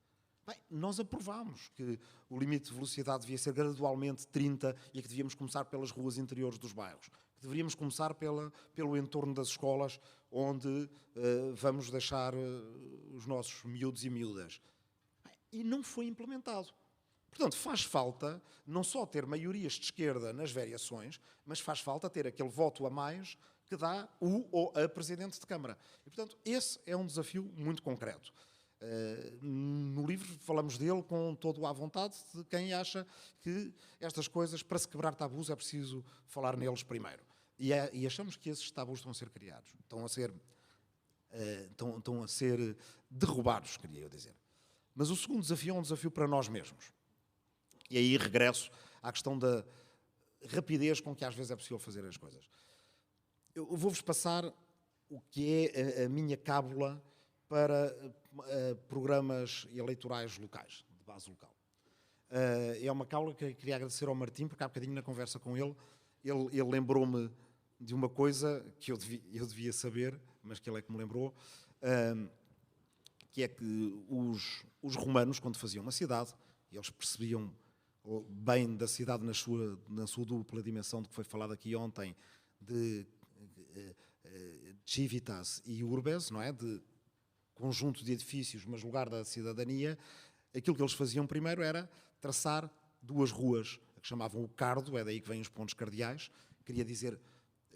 Bem, nós aprovámos que o limite de velocidade devia ser gradualmente 30 e que devíamos começar pelas ruas interiores dos bairros. Que deveríamos começar pelo entorno das escolas, onde vamos deixar os nossos miúdos e miúdas. Bem, e não foi implementado. Portanto, faz falta não só ter maiorias de esquerda nas variações, mas faz falta ter aquele voto a mais que dá o ou a Presidente de Câmara. E, portanto, esse é um desafio muito concreto. No livro falamos dele com todo à vontade de quem acha que estas coisas, para se quebrar tabus, é preciso falar neles primeiro. E achamos que esses tabus estão a ser criados, estão a ser derrubados, queria eu dizer. Mas o segundo desafio é um desafio para nós mesmos. E aí regresso à questão da rapidez com que às vezes é possível fazer as coisas. Eu vou-vos passar o que é a minha cábula para programas eleitorais locais, de base local. É uma cábula que eu queria agradecer ao Martim, porque há bocadinho na conversa com ele lembrou-me de uma coisa que eu devia saber, mas que ele é que me lembrou, que é que os romanos, quando faziam uma cidade, eles percebiam bem da cidade na sua dupla dimensão de que foi falado aqui ontem, de civitas e urbes, não é? De conjunto de edifícios, mas lugar da cidadania. Aquilo que eles faziam primeiro era traçar duas ruas, que chamavam o cardo, é daí que vêm os pontos cardeais.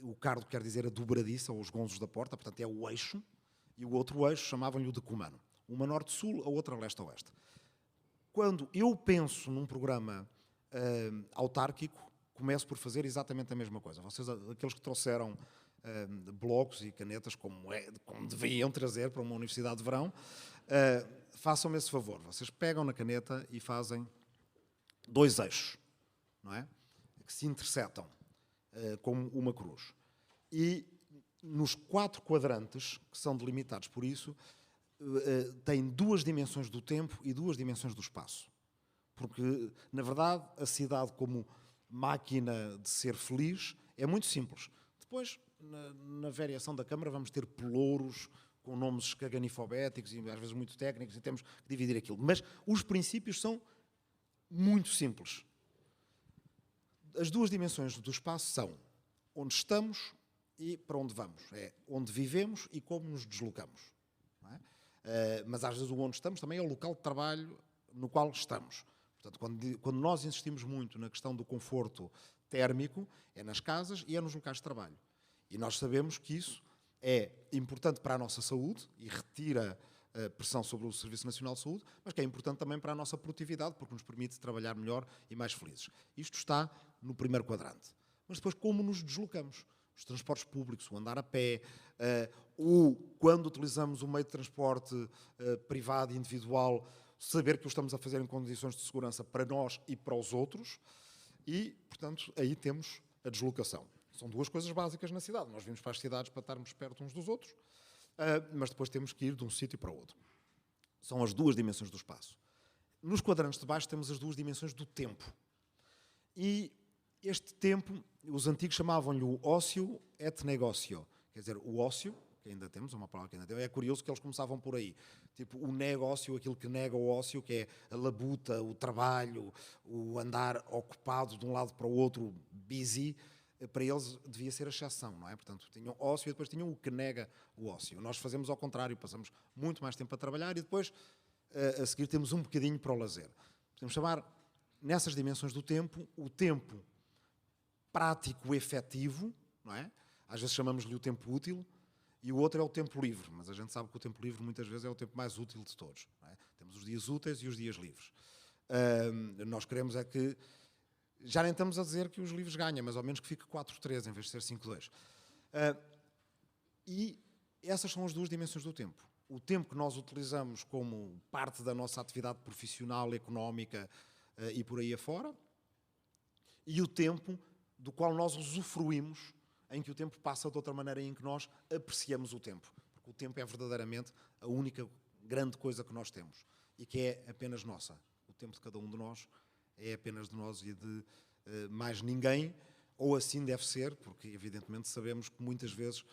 O cardo quer dizer a dobradiça, ou os gonzos da porta, portanto é o eixo, e o outro eixo chamavam-lhe o decumano. Uma norte-sul, a outra leste-oeste. Quando eu penso num programa autárquico, começo por fazer exatamente a mesma coisa. Vocês, aqueles que trouxeram blocos e canetas, como deviam trazer para uma universidade de verão, façam-me esse favor. Vocês pegam na caneta e fazem dois eixos, não é? Que se interceptam como uma cruz. E nos 4 quadrantes, que são delimitados por isso, tem 2 dimensões do tempo e 2 dimensões do espaço. Porque, na verdade, a cidade como máquina de ser feliz é muito simples. Depois, na variação da Câmara, vamos ter pelouros com nomes escaganifobéticos e às vezes muito técnicos e temos que dividir aquilo. Mas os princípios são muito simples. As 2 dimensões do espaço são onde estamos e para onde vamos. É onde vivemos e como nos deslocamos. Não é? Mas às vezes o onde estamos também é o local de trabalho no qual estamos. Portanto, quando nós insistimos muito na questão do conforto térmico, é nas casas e é nos locais de trabalho. E nós sabemos que isso é importante para a nossa saúde e retira pressão sobre o Serviço Nacional de Saúde, mas que é importante também para a nossa produtividade, porque nos permite trabalhar melhor e mais felizes. Isto está no primeiro quadrante. Mas depois, como nos deslocamos? Os transportes públicos, o andar a pé, ou quando utilizamos o meio de transporte privado e individual, saber que o estamos a fazer em condições de segurança para nós e para os outros. E, portanto, aí temos a deslocação. São 2 coisas básicas na cidade. Nós vimos para as cidades para estarmos perto uns dos outros, mas depois temos que ir de um sítio para o outro. São as 2 dimensões do espaço. Nos quadrantes de baixo temos as 2 dimensões do tempo. E este tempo, os antigos chamavam-lhe o ócio et negócio. Quer dizer, o ócio, que ainda temos, é uma palavra que ainda temos, é curioso que eles começavam por aí. Tipo, o negócio, aquilo que nega o ócio, que é a labuta, o trabalho, o andar ocupado de um lado para o outro, busy, para eles devia ser a exceção, não é? Portanto, tinham ócio e depois tinham o que nega o ócio. Nós fazemos ao contrário, passamos muito mais tempo a trabalhar e depois, a seguir, temos um bocadinho para o lazer. Podemos chamar, nessas dimensões do tempo, o tempo prático, efetivo, não é? Às vezes chamamos-lhe o tempo útil, e o outro é o tempo livre, mas a gente sabe que o tempo livre muitas vezes é o tempo mais útil de todos. Não é? Temos os dias úteis e os dias livres. Nós queremos é que, já nem estamos a dizer que os livres ganham, mas ao menos que fique 4-3 em vez de ser 5-2. E essas são as 2 dimensões do tempo. O tempo que nós utilizamos como parte da nossa atividade profissional, económica e por aí afora, e o tempo do qual nós usufruímos, em que o tempo passa de outra maneira em que nós apreciamos o tempo. Porque o tempo é verdadeiramente a única grande coisa que nós temos e que é apenas nossa. O tempo de cada um de nós é apenas de nós e de mais ninguém, ou assim deve ser, porque evidentemente sabemos que muitas vezes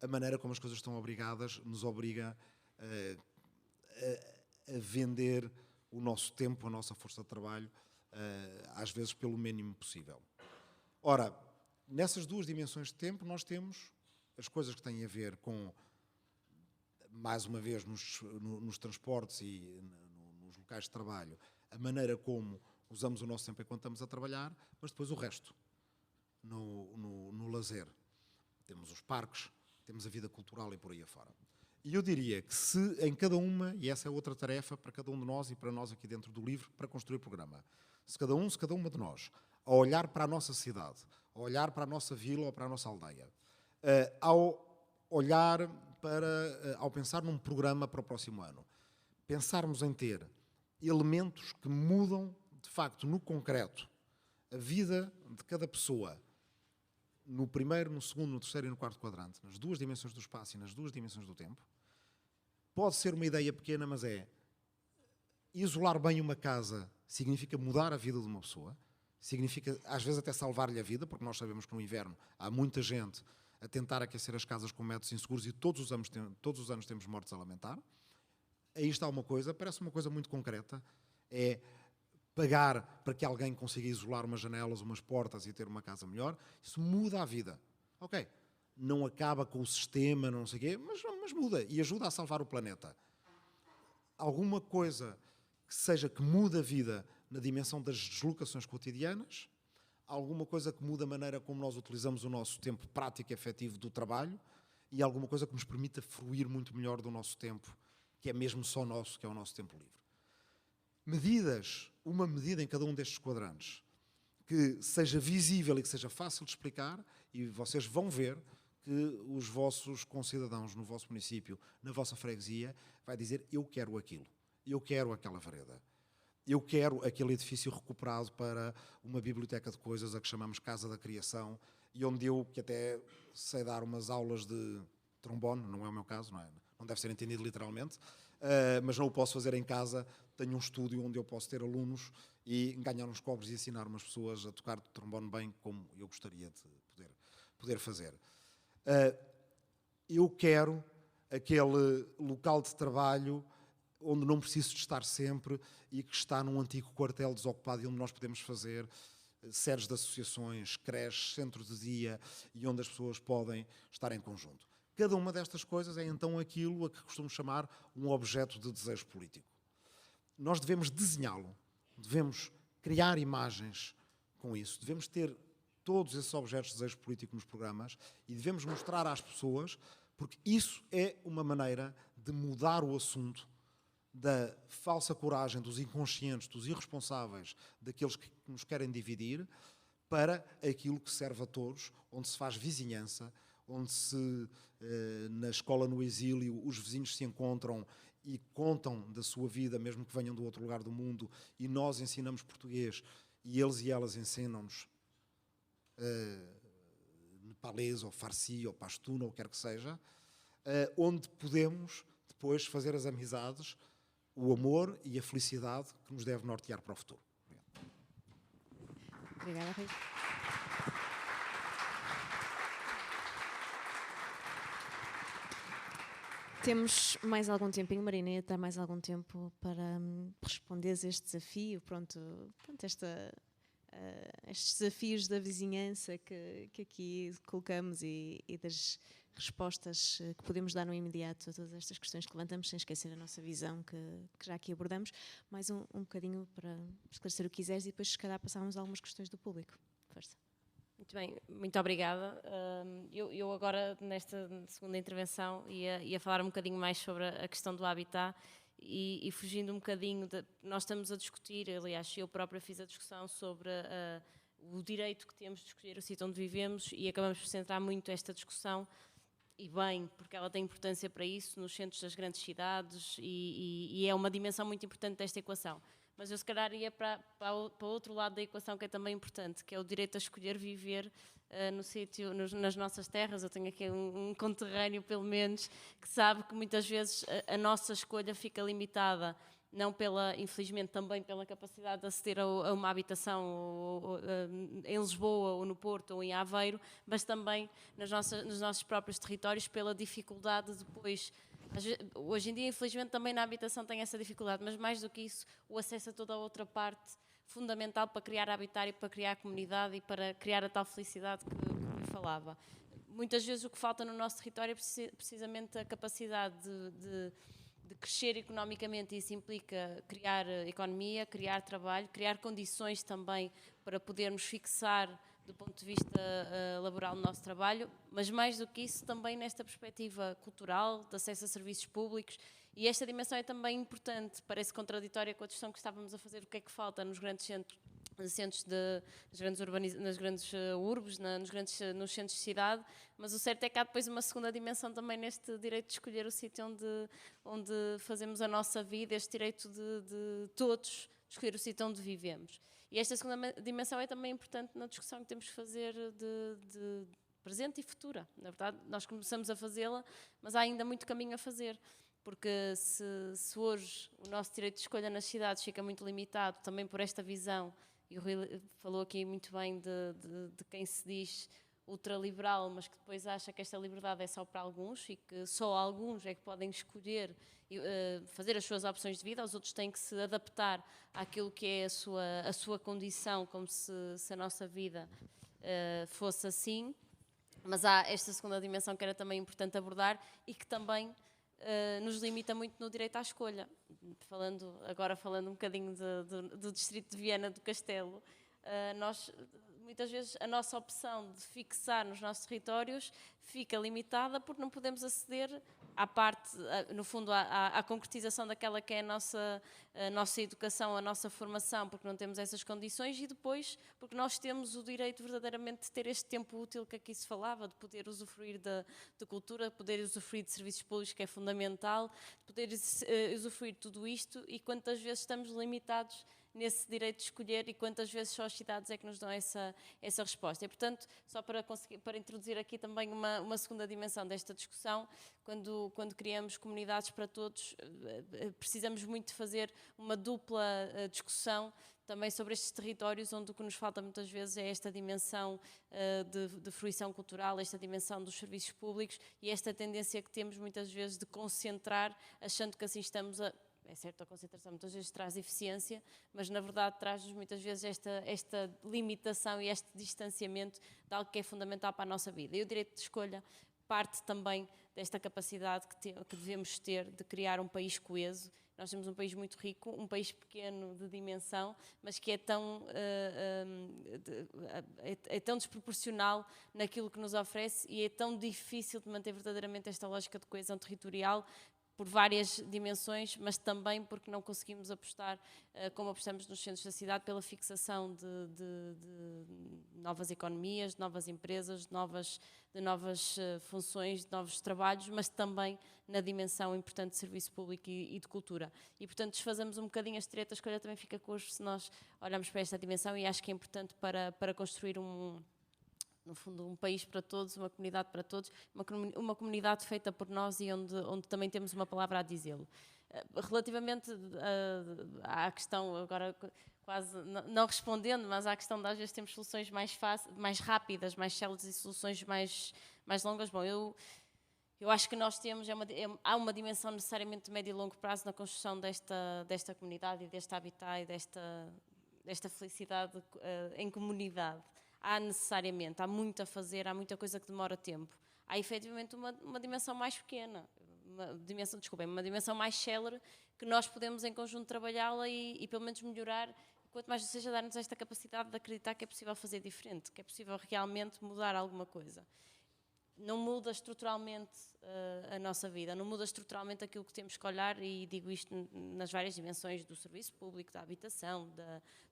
a maneira como as coisas estão obrigadas nos obriga a vender o nosso tempo, a nossa força de trabalho, às vezes pelo mínimo possível. Ora, nessas 2 dimensões de tempo nós temos as coisas que têm a ver com, mais uma vez, nos transportes e nos locais de trabalho, a maneira como usamos o nosso tempo enquanto estamos a trabalhar, mas depois o resto, no lazer. Temos os parques, temos a vida cultural e por aí afora. E eu diria que se em cada uma, e essa é outra tarefa para cada um de nós e para nós aqui dentro do livro, para construir o programa, se cada uma de nós, ao olhar para a nossa cidade, ao olhar para a nossa vila ou para a nossa aldeia, ao pensar num programa para o próximo ano, pensarmos em ter elementos que mudam, de facto, no concreto, a vida de cada pessoa, no primeiro, no segundo, no terceiro e no quarto quadrante, nas duas dimensões do espaço e nas duas dimensões do tempo. Pode ser uma ideia pequena, mas isolar bem uma casa significa mudar a vida de uma pessoa, significa às vezes até salvar-lhe a vida, porque nós sabemos que no inverno há muita gente a tentar aquecer as casas com métodos inseguros e todos os anos temos mortes a lamentar. Aí está uma coisa, parece uma coisa muito concreta, é pagar para que alguém consiga isolar umas janelas, umas portas e ter uma casa melhor. Isso muda a vida. Ok, não acaba com o sistema, não sei o quê, mas muda e ajuda a salvar o planeta. Alguma coisa que muda a vida na dimensão das deslocações cotidianas, alguma coisa que muda a maneira como nós utilizamos o nosso tempo prático e efetivo do trabalho e alguma coisa que nos permita fruir muito melhor do nosso tempo, que é mesmo só nosso, que é o nosso tempo livre. Uma medida em cada um destes quadrantes, que seja visível e que seja fácil de explicar, e vocês vão ver que os vossos concidadãos no vosso município, na vossa freguesia, vai dizer: eu quero aquilo, eu quero aquela vareda, eu quero aquele edifício recuperado para uma biblioteca de coisas, a que chamamos Casa da Criação, e onde eu, que até sei dar umas aulas de trombone, não é o meu caso, não deve ser entendido literalmente, mas não o posso fazer em casa. Tenho um estúdio onde eu posso ter alunos e ganhar uns cobres e ensinar umas pessoas a tocar trombone bem como eu gostaria de poder fazer. Eu quero aquele local de trabalho onde não preciso de estar sempre e que está num antigo quartel desocupado e onde nós podemos fazer sedes de associações, creches, centros de dia e onde as pessoas podem estar em conjunto. Cada uma destas coisas é então aquilo a que costumo chamar um objeto de desejo político. Nós devemos desenhá-lo, devemos criar imagens com isso, devemos ter todos esses objetos de desejo político nos programas e devemos mostrar às pessoas, porque isso é uma maneira de mudar o assunto da falsa coragem dos inconscientes, dos irresponsáveis, daqueles que nos querem dividir, para aquilo que serve a todos, onde se faz vizinhança, onde na escola no exílio os vizinhos se encontram e contam da sua vida, mesmo que venham do outro lugar do mundo, e nós ensinamos português e eles e elas ensinam-nos nepalês ou farsi ou pashtuno ou quer que seja, onde podemos depois fazer as amizades, o amor e a felicidade que nos deve nortear para o futuro. Obrigada, Rui. Temos mais algum tempinho, Marineta, mais algum tempo para responderes a este desafio, estes desafios da vizinhança que aqui colocamos e das respostas que podemos dar no imediato a todas estas questões que levantamos, sem esquecer a nossa visão que já aqui abordamos. Mais um bocadinho para esclarecer o que quiseres e depois, se calhar, passarmos a algumas questões do público. Força. Muito bem, muito obrigada. Eu agora, nesta segunda intervenção, ia falar um bocadinho mais sobre a questão do habitat e fugindo um bocadinho, nós estamos a discutir, aliás, eu própria fiz a discussão sobre o direito que temos de escolher o sítio onde vivemos e acabamos por centrar muito esta discussão, e bem, porque ela tem importância para isso, nos centros das grandes cidades e é uma dimensão muito importante desta equação. Mas eu se calhar ia para outro lado da equação que é também importante, que é o direito a escolher viver no sítio, nas nossas terras. Eu tenho aqui um conterrâneo, pelo menos, que sabe que muitas vezes a nossa escolha fica limitada, não infelizmente também pela capacidade de aceder a uma habitação em Lisboa, ou no Porto, ou em Aveiro, mas também nos nossos próprios territórios, pela dificuldade depois. Hoje em dia, infelizmente, também na habitação tem essa dificuldade, mas mais do que isso, o acesso a toda a outra parte fundamental para criar habitat e para criar comunidade e para criar a tal felicidade que me falava. Muitas vezes o que falta no nosso território é precisamente a capacidade de crescer economicamente, e isso implica criar economia, criar trabalho, criar condições também para podermos fixar do ponto de vista laboral no nosso trabalho, mas mais do que isso também nesta perspectiva cultural, de acesso a serviços públicos, e esta dimensão é também importante, parece contraditória com a discussão que estávamos a fazer, o que é que falta nos grandes centros nas grandes urbes, nos centros de cidade, mas o certo é que há depois uma segunda dimensão também neste direito de escolher o sítio onde fazemos a nossa vida, este direito de todos escolher o sítio onde vivemos. E esta segunda dimensão é também importante na discussão que temos que fazer de presente e futura. Na verdade, nós começamos a fazê-la, mas há ainda muito caminho a fazer. Porque se hoje o nosso direito de escolha nas cidades fica muito limitado também por esta visão, e o Rui falou aqui muito bem de quem se diz ultraliberal, mas que depois acha que esta liberdade é só para alguns e que só alguns é que podem escolher fazer as suas opções de vida, os outros têm que se adaptar àquilo que é a sua condição, como se a nossa vida fosse assim. Mas há esta segunda dimensão que era também importante abordar e que também nos limita muito no direito à escolha. Falando um bocadinho do distrito de Viana do Castelo, nós, muitas vezes, a nossa opção de fixar nos nossos territórios fica limitada porque não podemos aceder à parte, no fundo, à concretização daquela que é a nossa educação, a nossa formação, porque não temos essas condições, e depois porque nós temos o direito verdadeiramente de ter este tempo útil que aqui se falava, de poder usufruir de cultura, de poder usufruir de serviços públicos, que é fundamental, de poder usufruir de tudo isto, e quantas vezes estamos limitados nesse direito de escolher e quantas vezes só as cidades é que nos dão essa resposta. E, portanto, só para introduzir aqui também uma segunda dimensão desta discussão, quando criamos comunidades para todos, precisamos muito de fazer uma dupla discussão também sobre estes territórios, onde o que nos falta muitas vezes é esta dimensão de fruição cultural, esta dimensão dos serviços públicos e esta tendência que temos muitas vezes de concentrar, achando que assim estamos a... É certo, a concentração muitas vezes traz eficiência, mas na verdade traz-nos muitas vezes esta limitação e este distanciamento de algo que é fundamental para a nossa vida. E o direito de escolha parte também desta capacidade que devemos ter de criar um país coeso. Nós temos um país muito rico, um país pequeno de dimensão, mas que é tão desproporcional naquilo que nos oferece e é tão difícil de manter verdadeiramente esta lógica de coesão territorial, por várias dimensões, mas também porque não conseguimos apostar, como apostamos nos centros da cidade, pela fixação de novas economias, de novas empresas, de novas funções, de novos trabalhos, mas também na dimensão importante de serviço público e de cultura. E, portanto, desfazemos um bocadinho este direito à escolha, também fica coxo se nós olharmos para esta dimensão, e acho que é importante para construir no fundo, um país para todos, uma comunidade para todos, uma comunidade feita por nós e onde também temos uma palavra a dizê-lo. Relativamente à questão, agora quase não respondendo, mas à questão de às vezes temos soluções mais rápidas, mais céleres e soluções mais longas, bom, eu acho que nós temos, há uma dimensão necessariamente de médio e longo prazo na construção desta comunidade e deste habitat e desta felicidade em comunidade. Há muito a fazer, há muita coisa que demora tempo. Há efetivamente uma dimensão mais pequena, uma dimensão mais célere, que nós podemos em conjunto trabalhá-la e pelo menos melhorar, quanto mais seja dar-nos esta capacidade de acreditar que é possível fazer diferente, que é possível realmente mudar alguma coisa. Não muda estruturalmente a nossa vida, não muda estruturalmente aquilo que temos que olhar, e digo isto nas várias dimensões do serviço público, da habitação,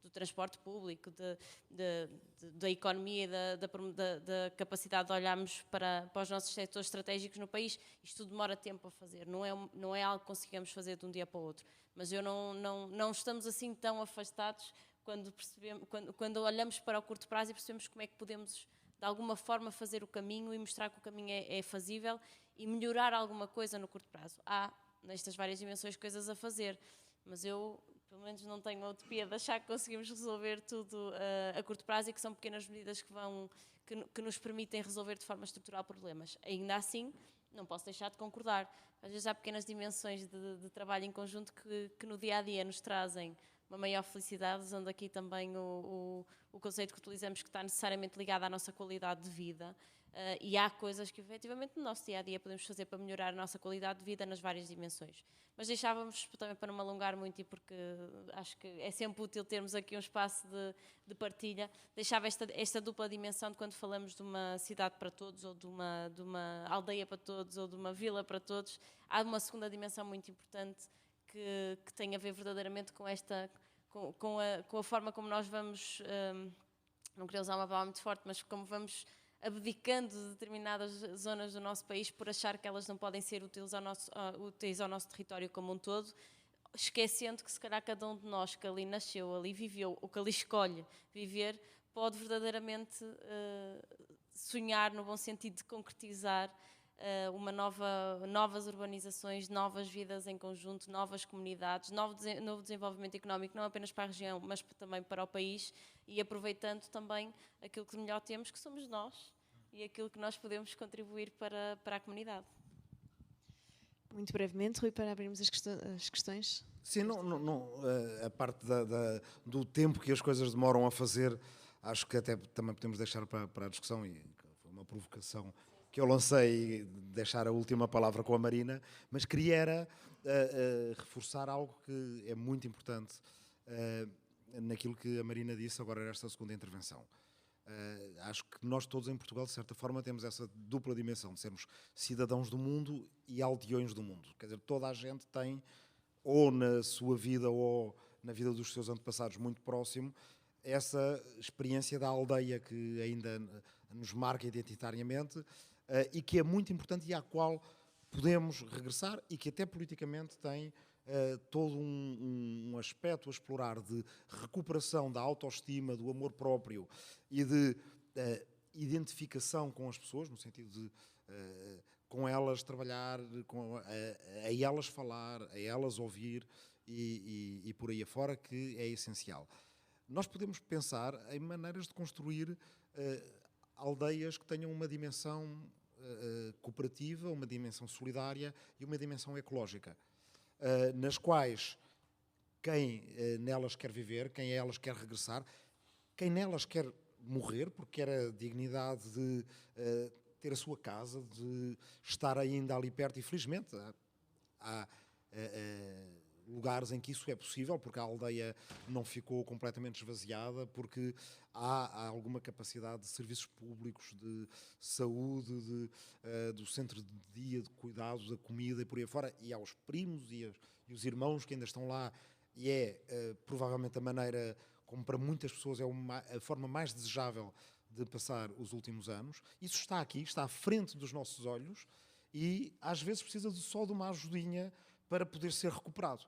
do transporte público, da economia, da capacidade de olharmos para os nossos setores estratégicos no país. Isto tudo demora tempo a fazer, não é algo que conseguimos fazer de um dia para o outro, mas não estamos assim tão afastados quando olhamos para o curto prazo e percebemos como é que podemos de alguma forma fazer o caminho e mostrar que o caminho é fazível e melhorar alguma coisa no curto prazo. Há, nestas várias dimensões, coisas a fazer, mas eu, pelo menos, não tenho a utopia de achar que conseguimos resolver tudo a curto prazo e que são pequenas medidas que nos permitem resolver de forma estrutural problemas. Ainda assim, não posso deixar de concordar. Às vezes há pequenas dimensões de trabalho em conjunto que no dia-a-dia nos trazem uma maior felicidade, usando aqui também o conceito que utilizamos que está necessariamente ligado à nossa qualidade de vida. E há coisas que efetivamente no nosso dia-a-dia podemos fazer para melhorar a nossa qualidade de vida nas várias dimensões. Mas deixávamos, também para não me alongar muito e porque acho que é sempre útil termos aqui um espaço de partilha, deixava esta dupla dimensão de quando falamos de uma cidade para todos, ou de uma aldeia para todos, ou de uma vila para todos. Há uma segunda dimensão muito importante que tem a ver verdadeiramente com a forma como nós vamos, não queria usar uma palavra muito forte, mas como vamos abdicando de determinadas zonas do nosso país por achar que elas não podem ser úteis ao nosso território como um todo, esquecendo que se calhar cada um de nós que ali nasceu, ali viveu, ou que ali escolhe viver, pode verdadeiramente sonhar no bom sentido de concretizar novas urbanizações, novas vidas em conjunto, novas comunidades, novo desenvolvimento económico, não apenas para a região, mas também para o país, e aproveitando também aquilo que melhor temos, que somos nós, e aquilo que nós podemos contribuir para a comunidade. Muito brevemente, Rui, para abrirmos as questões. Sim, a parte do tempo que as coisas demoram a fazer, acho que até também podemos deixar para a discussão, e foi uma provocação que eu lancei, deixar a última palavra com a Marina, mas queria reforçar algo que é muito importante naquilo que a Marina disse agora nesta segunda intervenção. Acho que nós todos em Portugal, de certa forma, temos essa dupla dimensão de sermos cidadãos do mundo e aldeões do mundo. Quer dizer, toda a gente tem, ou na sua vida ou na vida dos seus antepassados muito próximo, essa experiência da aldeia que ainda nos marca identitariamente e que é muito importante e à qual podemos regressar e que até politicamente tem todo um aspecto a explorar de recuperação da autoestima, do amor próprio e de identificação com as pessoas, no sentido de com elas trabalhar, a elas falar, a elas ouvir e por aí afora, que é essencial. Nós podemos pensar em maneiras de construir aldeias que tenham uma dimensão cooperativa, uma dimensão solidária e uma dimensão ecológica, nas quais quem nelas quer viver, quem a elas quer regressar, quem nelas quer morrer, porque quer a dignidade de ter a sua casa, de estar ainda ali perto, e felizmente há lugares em que isso é possível, porque a aldeia não ficou completamente esvaziada, porque há alguma capacidade de serviços públicos, de saúde, do centro de dia, de cuidados, da comida e por aí fora, e aos primos e os irmãos que ainda estão lá, e provavelmente a maneira como para muitas pessoas é a forma mais desejável de passar os últimos anos. Isso está aqui, está à frente dos nossos olhos e às vezes precisa só de uma ajudinha para poder ser recuperado.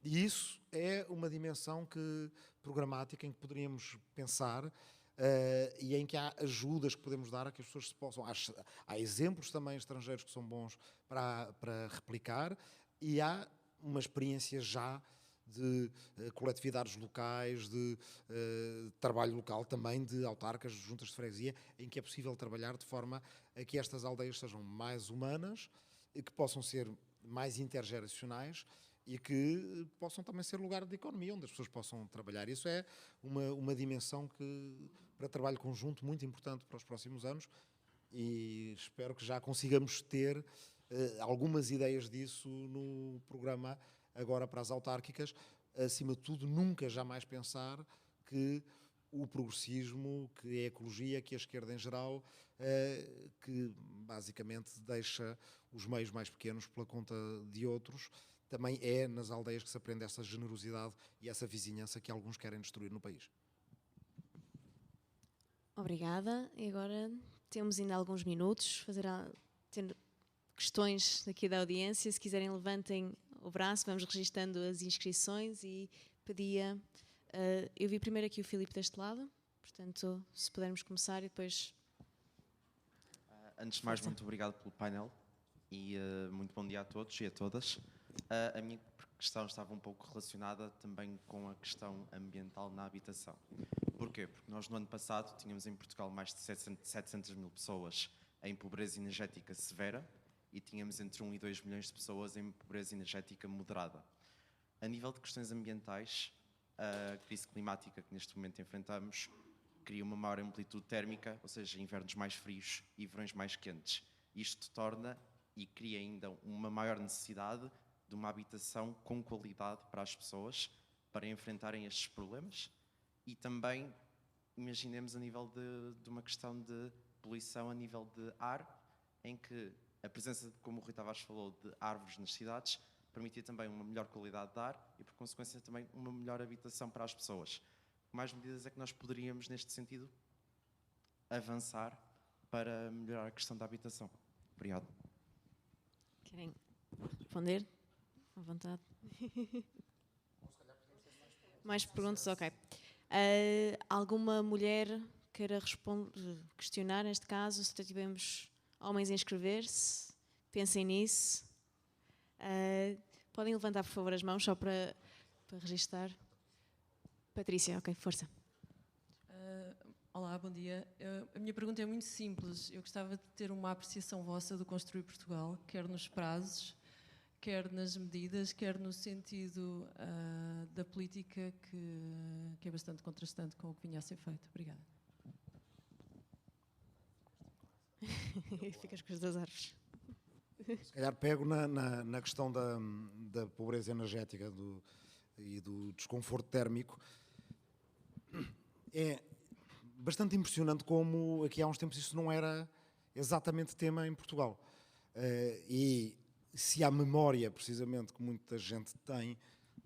E isso é uma dimensão programática em que poderíamos pensar e em que há ajudas que podemos dar a que as pessoas se possam... Há exemplos também estrangeiros que são bons para replicar e há uma experiência já de coletividades locais, de trabalho local, também de autarcas, de juntas de freguesia, em que é possível trabalhar de forma a que estas aldeias sejam mais humanas e que possam ser mais intergeracionais e que possam também ser lugar de economia, onde as pessoas possam trabalhar. Isso é uma dimensão para trabalho conjunto muito importante para os próximos anos e espero que já consigamos ter algumas ideias disso no programa agora para as autárquicas. Acima de tudo, nunca jamais pensar que o progressismo, que a ecologia, que a esquerda em geral, que basicamente deixa os meios mais pequenos pela conta de outros, também é nas aldeias que se aprende essa generosidade e essa vizinhança que alguns querem destruir no país. Obrigada. E agora temos ainda alguns minutos. Tendo questões daqui da audiência, se quiserem levantem o braço, vamos registando as inscrições e pedia... eu vi primeiro aqui o Filipe deste lado, portanto, se pudermos começar e depois... Antes de mais, muito obrigado pelo painel e muito bom dia a todos e a todas. A minha questão estava um pouco relacionada também com a questão ambiental na habitação. Porquê? Porque nós no ano passado tínhamos em Portugal mais de 700 mil pessoas em pobreza energética severa e tínhamos entre 1 e 2 milhões de pessoas em pobreza energética moderada. A nível de questões ambientais, a crise climática que neste momento enfrentamos cria uma maior amplitude térmica, ou seja, invernos mais frios e verões mais quentes. Isto torna e cria ainda uma maior necessidade de uma habitação com qualidade para as pessoas, para enfrentarem estes problemas. E também, imaginemos a nível de uma questão de poluição a nível de ar, em que a presença, como o Rui Tavares falou, de árvores nas cidades, permitia também uma melhor qualidade de ar e, por consequência, também uma melhor habitação para as pessoas. Mais medidas é que nós poderíamos, neste sentido, avançar para melhorar a questão da habitação? Obrigado. Querem responder? À vontade. Mais perguntas? Ok. Alguma mulher queira questionar, neste caso, se tivemos homens a inscrever-se? Pensem nisso. Podem levantar, por favor, as mãos, só para registar. Patrícia, ok, força. Olá, bom dia. A minha pergunta é muito simples. Eu gostava de ter uma apreciação vossa do Construir Portugal, quer nos prazos, quer nas medidas, quer no sentido da política, que é bastante contrastante com o que vinha a ser feito. Obrigada. Ficas com as duas árvores. Se calhar pego na questão da pobreza energética e do desconforto térmico. É bastante impressionante como aqui há uns tempos isso não era exatamente tema em Portugal. E se há memória, precisamente, que muita gente tem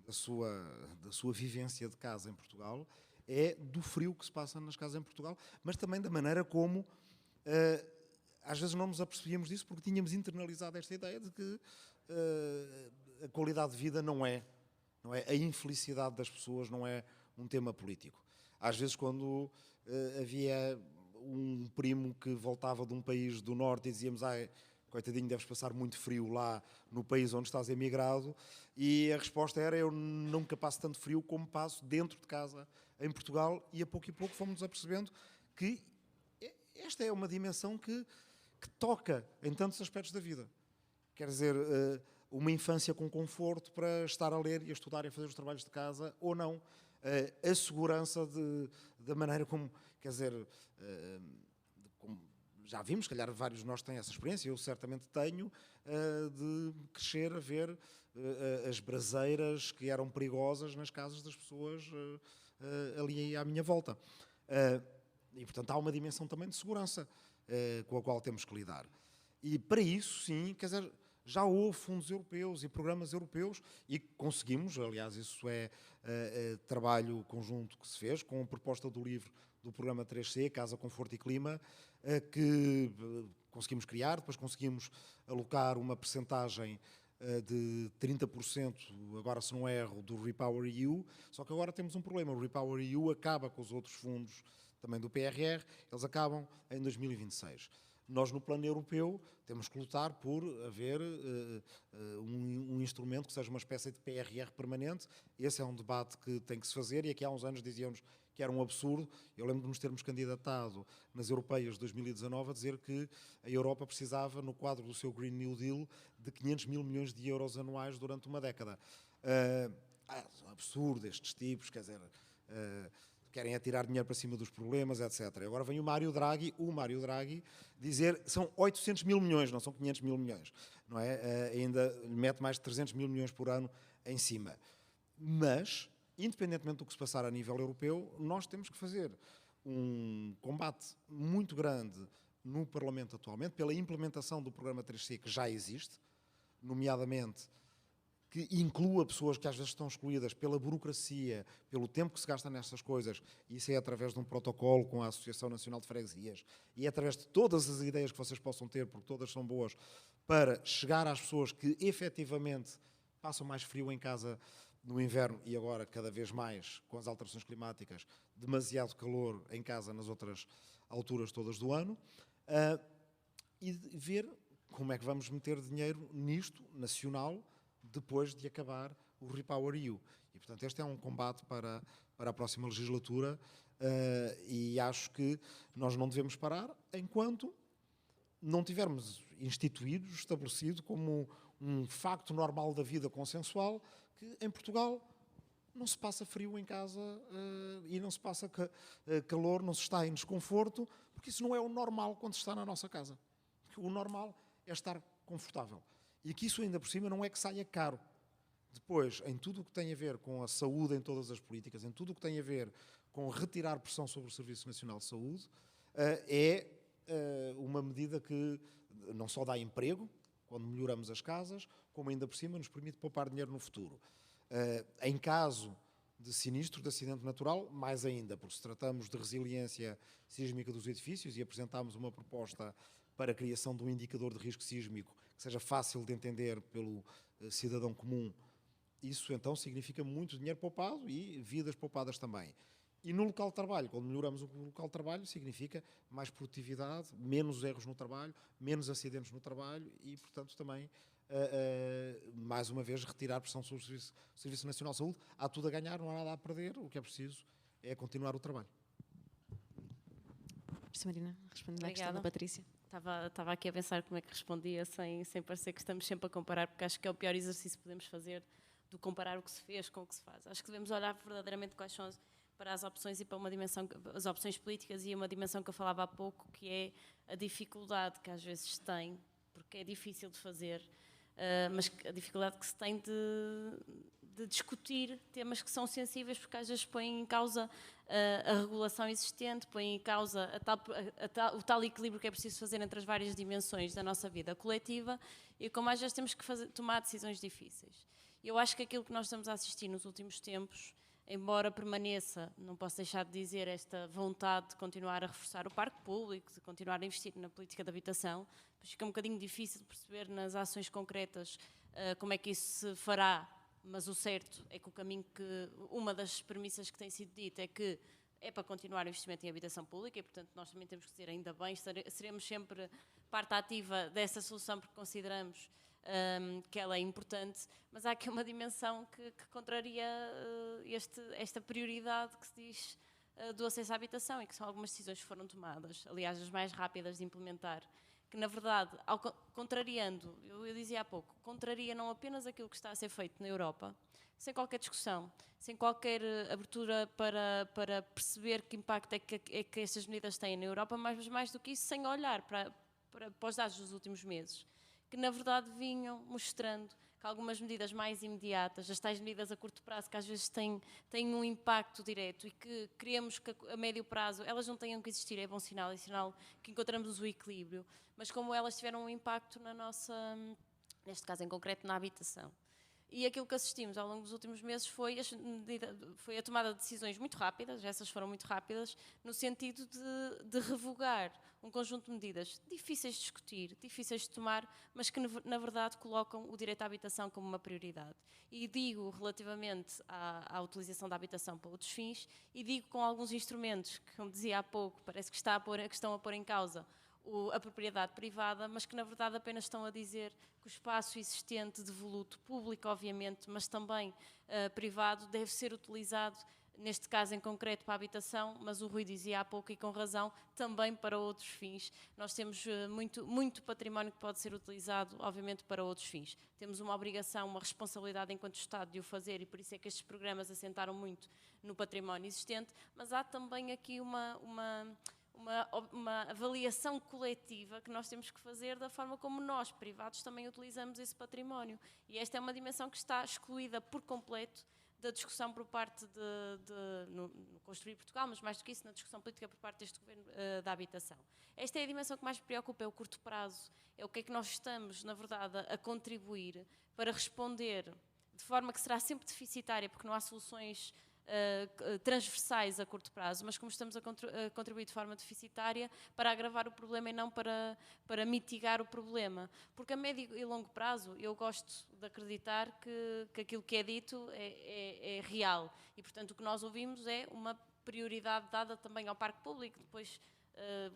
da sua vivência de casa em Portugal, é do frio que se passa nas casas em Portugal, mas também da maneira como às vezes não nos apercebíamos disso porque tínhamos internalizado esta ideia de que a qualidade de vida não é a infelicidade das pessoas, não é um tema político. Às vezes, quando havia um primo que voltava de um país do norte e dizíamos: coitadinho, deves passar muito frio lá no país onde estás emigrado, e a resposta era: eu nunca passo tanto frio como passo dentro de casa em Portugal. E a pouco fomos apercebendo que esta é uma dimensão que toca em tantos aspectos da vida. Quer dizer, uma infância com conforto para estar a ler e a estudar e a fazer os trabalhos de casa ou não. A segurança da maneira como, quer dizer, como já vimos, se calhar vários de nós têm essa experiência, eu certamente tenho, de crescer a ver as braseiras que eram perigosas nas casas das pessoas ali à minha volta. E, portanto, há uma dimensão também de segurança com a qual temos que lidar. E para isso, sim, quer dizer, já houve fundos europeus e programas europeus e conseguimos, aliás, isso é trabalho conjunto que se fez com a proposta do livro do programa 3C, Casa, Conforto e Clima, que conseguimos criar, depois conseguimos alocar uma percentagem de 30%, agora se não erro, do REPowerEU, só que agora temos um problema, o REPowerEU acaba com os outros fundos também do PRR, eles acabam em 2026. Nós, no plano europeu, temos que lutar por haver um instrumento que seja uma espécie de PRR permanente. Esse é um debate que tem que se fazer e aqui há uns anos dizíamos que era um absurdo. Eu lembro de nos termos candidatado nas europeias de 2019 a dizer que a Europa precisava, no quadro do seu Green New Deal, de 500 mil milhões de euros anuais durante uma década. É um absurdo estes tipos, quer dizer... querem atirar dinheiro para cima dos problemas, etc. Agora vem o Mário Draghi dizer que são 800 mil milhões, não são 500 mil milhões. Não é? Ainda mete mais de 300 mil milhões por ano em cima. Mas, independentemente do que se passar a nível europeu, nós temos que fazer um combate muito grande no Parlamento atualmente pela implementação do programa 3C que já existe, nomeadamente que inclua pessoas que às vezes estão excluídas pela burocracia, pelo tempo que se gasta nestas coisas, e isso é através de um protocolo com a Associação Nacional de Freguesias, e é através de todas as ideias que vocês possam ter, porque todas são boas, para chegar às pessoas que efetivamente passam mais frio em casa no inverno e agora cada vez mais com as alterações climáticas, demasiado calor em casa nas outras alturas todas do ano, e ver como é que vamos meter dinheiro nisto, nacional, depois de acabar o REPowerEU. E, portanto, este é um combate para a próxima legislatura e acho que nós não devemos parar enquanto não tivermos instituído, estabelecido como um facto normal da vida consensual que, em Portugal, não se passa frio em casa e não se passa calor, não se está em desconforto, porque isso não é o normal quando se está na nossa casa. O normal é estar confortável. E que isso ainda por cima não é que saia caro. Depois, em tudo o que tem a ver com a saúde em todas as políticas, em tudo o que tem a ver com retirar pressão sobre o Serviço Nacional de Saúde, é uma medida que não só dá emprego, quando melhoramos as casas, como ainda por cima nos permite poupar dinheiro no futuro. Em caso de sinistro, de acidente natural, mais ainda, porque se tratamos de resiliência sísmica dos edifícios e apresentámos uma proposta para a criação de um indicador de risco sísmico que seja fácil de entender pelo cidadão comum, isso então significa muito dinheiro poupado e vidas poupadas também. E no local de trabalho, quando melhoramos o local de trabalho, significa mais produtividade, menos erros no trabalho, menos acidentes no trabalho e, portanto, também, mais uma vez, retirar pressão sobre o Serviço Nacional de Saúde. Há tudo a ganhar, não há nada a perder, o que é preciso é continuar o trabalho. Professora Marina, respondendo à questão da Patrícia. Estava aqui a pensar como é que respondia sem parecer que estamos sempre a comparar, porque acho que é o pior exercício que podemos fazer do comparar o que se fez com o que se faz. Acho que devemos olhar verdadeiramente quais são para as opções e para uma dimensão, as opções políticas e uma dimensão que eu falava há pouco, que é a dificuldade que às vezes se tem, porque é difícil de fazer, mas a dificuldade que se tem de discutir temas que são sensíveis, porque às vezes põem em causa a regulação existente, põem em causa o tal equilíbrio que é preciso fazer entre as várias dimensões da nossa vida coletiva e como às vezes temos que tomar decisões difíceis. Eu acho que aquilo que nós estamos a assistir nos últimos tempos, embora permaneça, não posso deixar de dizer, esta vontade de continuar a reforçar o parque público, de continuar a investir na política de habitação, mas fica um bocadinho difícil de perceber nas ações concretas como é que isso se fará, mas o certo é que o caminho uma das premissas que tem sido dita é que é para continuar o investimento em habitação pública e, portanto, nós também temos que dizer ainda bem, seremos sempre parte ativa dessa solução porque consideramos que ela é importante, mas há aqui uma dimensão que contraria esta prioridade que se diz do acesso à habitação e que são algumas decisões que foram tomadas, aliás, as mais rápidas de implementar, que na verdade, contrariando, eu dizia há pouco, contraria não apenas aquilo que está a ser feito na Europa, sem qualquer discussão, sem qualquer abertura para perceber que impacto é que estas medidas têm na Europa, mas mais do que isso, sem olhar para os dados dos últimos meses, que na verdade vinham mostrando que algumas medidas mais imediatas, as tais medidas a curto prazo, que às vezes têm um impacto direto e que queremos que a médio prazo elas não tenham que existir, é bom sinal, é sinal que encontramos o equilíbrio, mas como elas tiveram um impacto na nossa, neste caso em concreto, na habitação. E aquilo que assistimos ao longo dos últimos meses foi a tomada de decisões muito rápidas, essas foram muito rápidas, no sentido de revogar um conjunto de medidas difíceis de discutir, difíceis de tomar, mas que na verdade colocam o direito à habitação como uma prioridade. E digo relativamente à utilização da habitação para outros fins, e digo com alguns instrumentos que, como dizia há pouco, parece que estão a pôr em causa a propriedade privada, mas que na verdade apenas estão a dizer que o espaço existente devoluto, público obviamente, mas também privado, deve ser utilizado, neste caso em concreto para a habitação, mas o Rui dizia há pouco e com razão, também para outros fins. Nós temos muito património que pode ser utilizado, obviamente, para outros fins. Temos uma obrigação, uma responsabilidade enquanto Estado de o fazer e por isso é que estes programas assentaram muito no património existente, mas há também aqui uma avaliação coletiva que nós temos que fazer da forma como nós, privados, também utilizamos esse património. E esta é uma dimensão que está excluída por completo da discussão por parte no Construir Portugal, mas mais do que isso, na discussão política por parte deste Governo da habitação. Esta é a dimensão que mais me preocupa, é o curto prazo, é o que é que nós estamos, na verdade, a contribuir para responder de forma que será sempre deficitária, porque não há soluções transversais a curto prazo, mas como estamos a contribuir de forma deficitária para agravar o problema e não para mitigar o problema. Porque a médio e longo prazo eu gosto de acreditar que aquilo que é dito é real e, portanto, o que nós ouvimos é uma prioridade dada também ao parque público, depois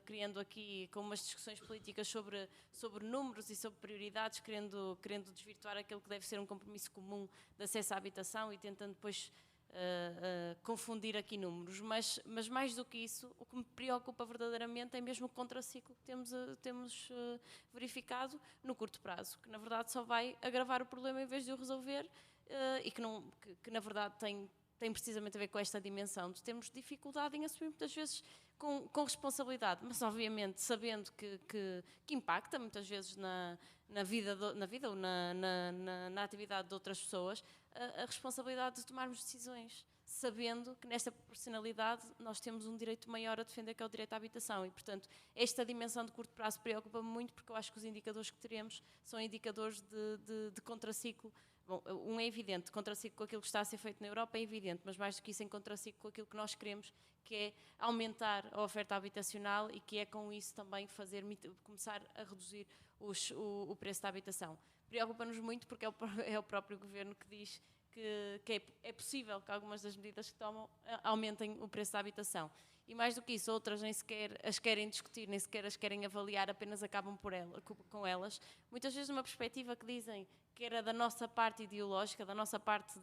criando aqui com umas discussões políticas sobre números e sobre prioridades, querendo desvirtuar aquilo que deve ser um compromisso comum de acesso à habitação e tentando depois confundir aqui números, mas mais do que isso, o que me preocupa verdadeiramente é mesmo o contraciclo que temos verificado no curto prazo, que na verdade só vai agravar o problema em vez de o resolver e que na verdade tem tem precisamente a ver com esta dimensão de termos dificuldade em assumir muitas vezes com responsabilidade, mas obviamente sabendo que impacta muitas vezes na vida ou na atividade de outras pessoas, a responsabilidade de tomarmos decisões, sabendo que nesta proporcionalidade nós temos um direito maior a defender, que é o direito à habitação, e portanto esta dimensão de curto prazo preocupa-me muito, porque eu acho que os indicadores que teremos são indicadores de contraciclo. Bom, um é evidente, contraciclo com aquilo que está a ser feito na Europa é evidente, mas mais do que isso em contraciclo com aquilo que nós queremos, que é aumentar a oferta habitacional e que é com isso também começar a reduzir o preço da habitação. Preocupa-nos muito porque é o próprio Governo que diz que é possível que algumas das medidas que tomam aumentem o preço da habitação. E mais do que isso, outras nem sequer as querem discutir, nem sequer as querem avaliar, apenas acabam com elas. Muitas vezes numa perspectiva que dizem que era da nossa parte ideológica, da nossa parte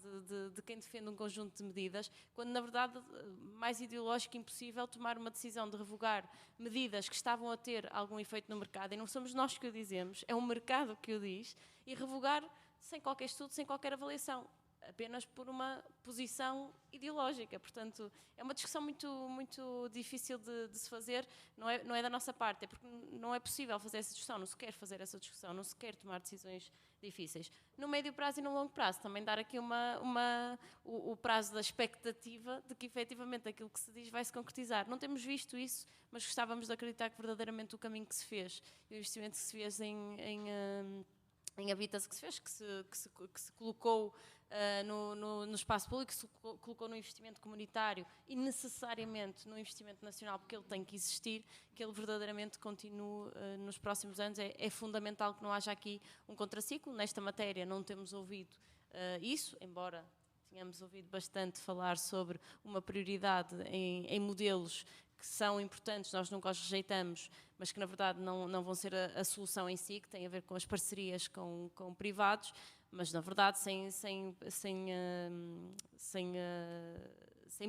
de quem defende um conjunto de medidas, quando na verdade mais ideológico impossível tomar uma decisão de revogar medidas que estavam a ter algum efeito no mercado, e não somos nós que o dizemos, é o mercado que o diz, e revogar sem qualquer estudo, sem qualquer avaliação, apenas por uma posição ideológica. Portanto, é uma discussão muito, muito difícil de se fazer, não é da nossa parte, é porque não é possível fazer essa discussão, não se quer fazer essa discussão, não se quer tomar decisões difíceis. No médio prazo e no longo prazo, também dar aqui o prazo da expectativa de que efetivamente aquilo que se diz vai se concretizar. Não temos visto isso, mas gostávamos de acreditar que verdadeiramente o caminho que se fez, o investimento que se fez em habitação que se fez, que se colocou no espaço público, que se colocou no investimento comunitário e necessariamente no investimento nacional, porque ele tem que existir, que ele verdadeiramente continue nos próximos anos. É fundamental que não haja aqui um contraciclo. Nesta matéria não temos ouvido isso, embora tínhamos ouvido bastante falar sobre uma prioridade em modelos que são importantes, nós nunca os rejeitamos, mas que na verdade não vão ser a solução em si, que tem a ver com as parcerias com privados, mas na verdade sem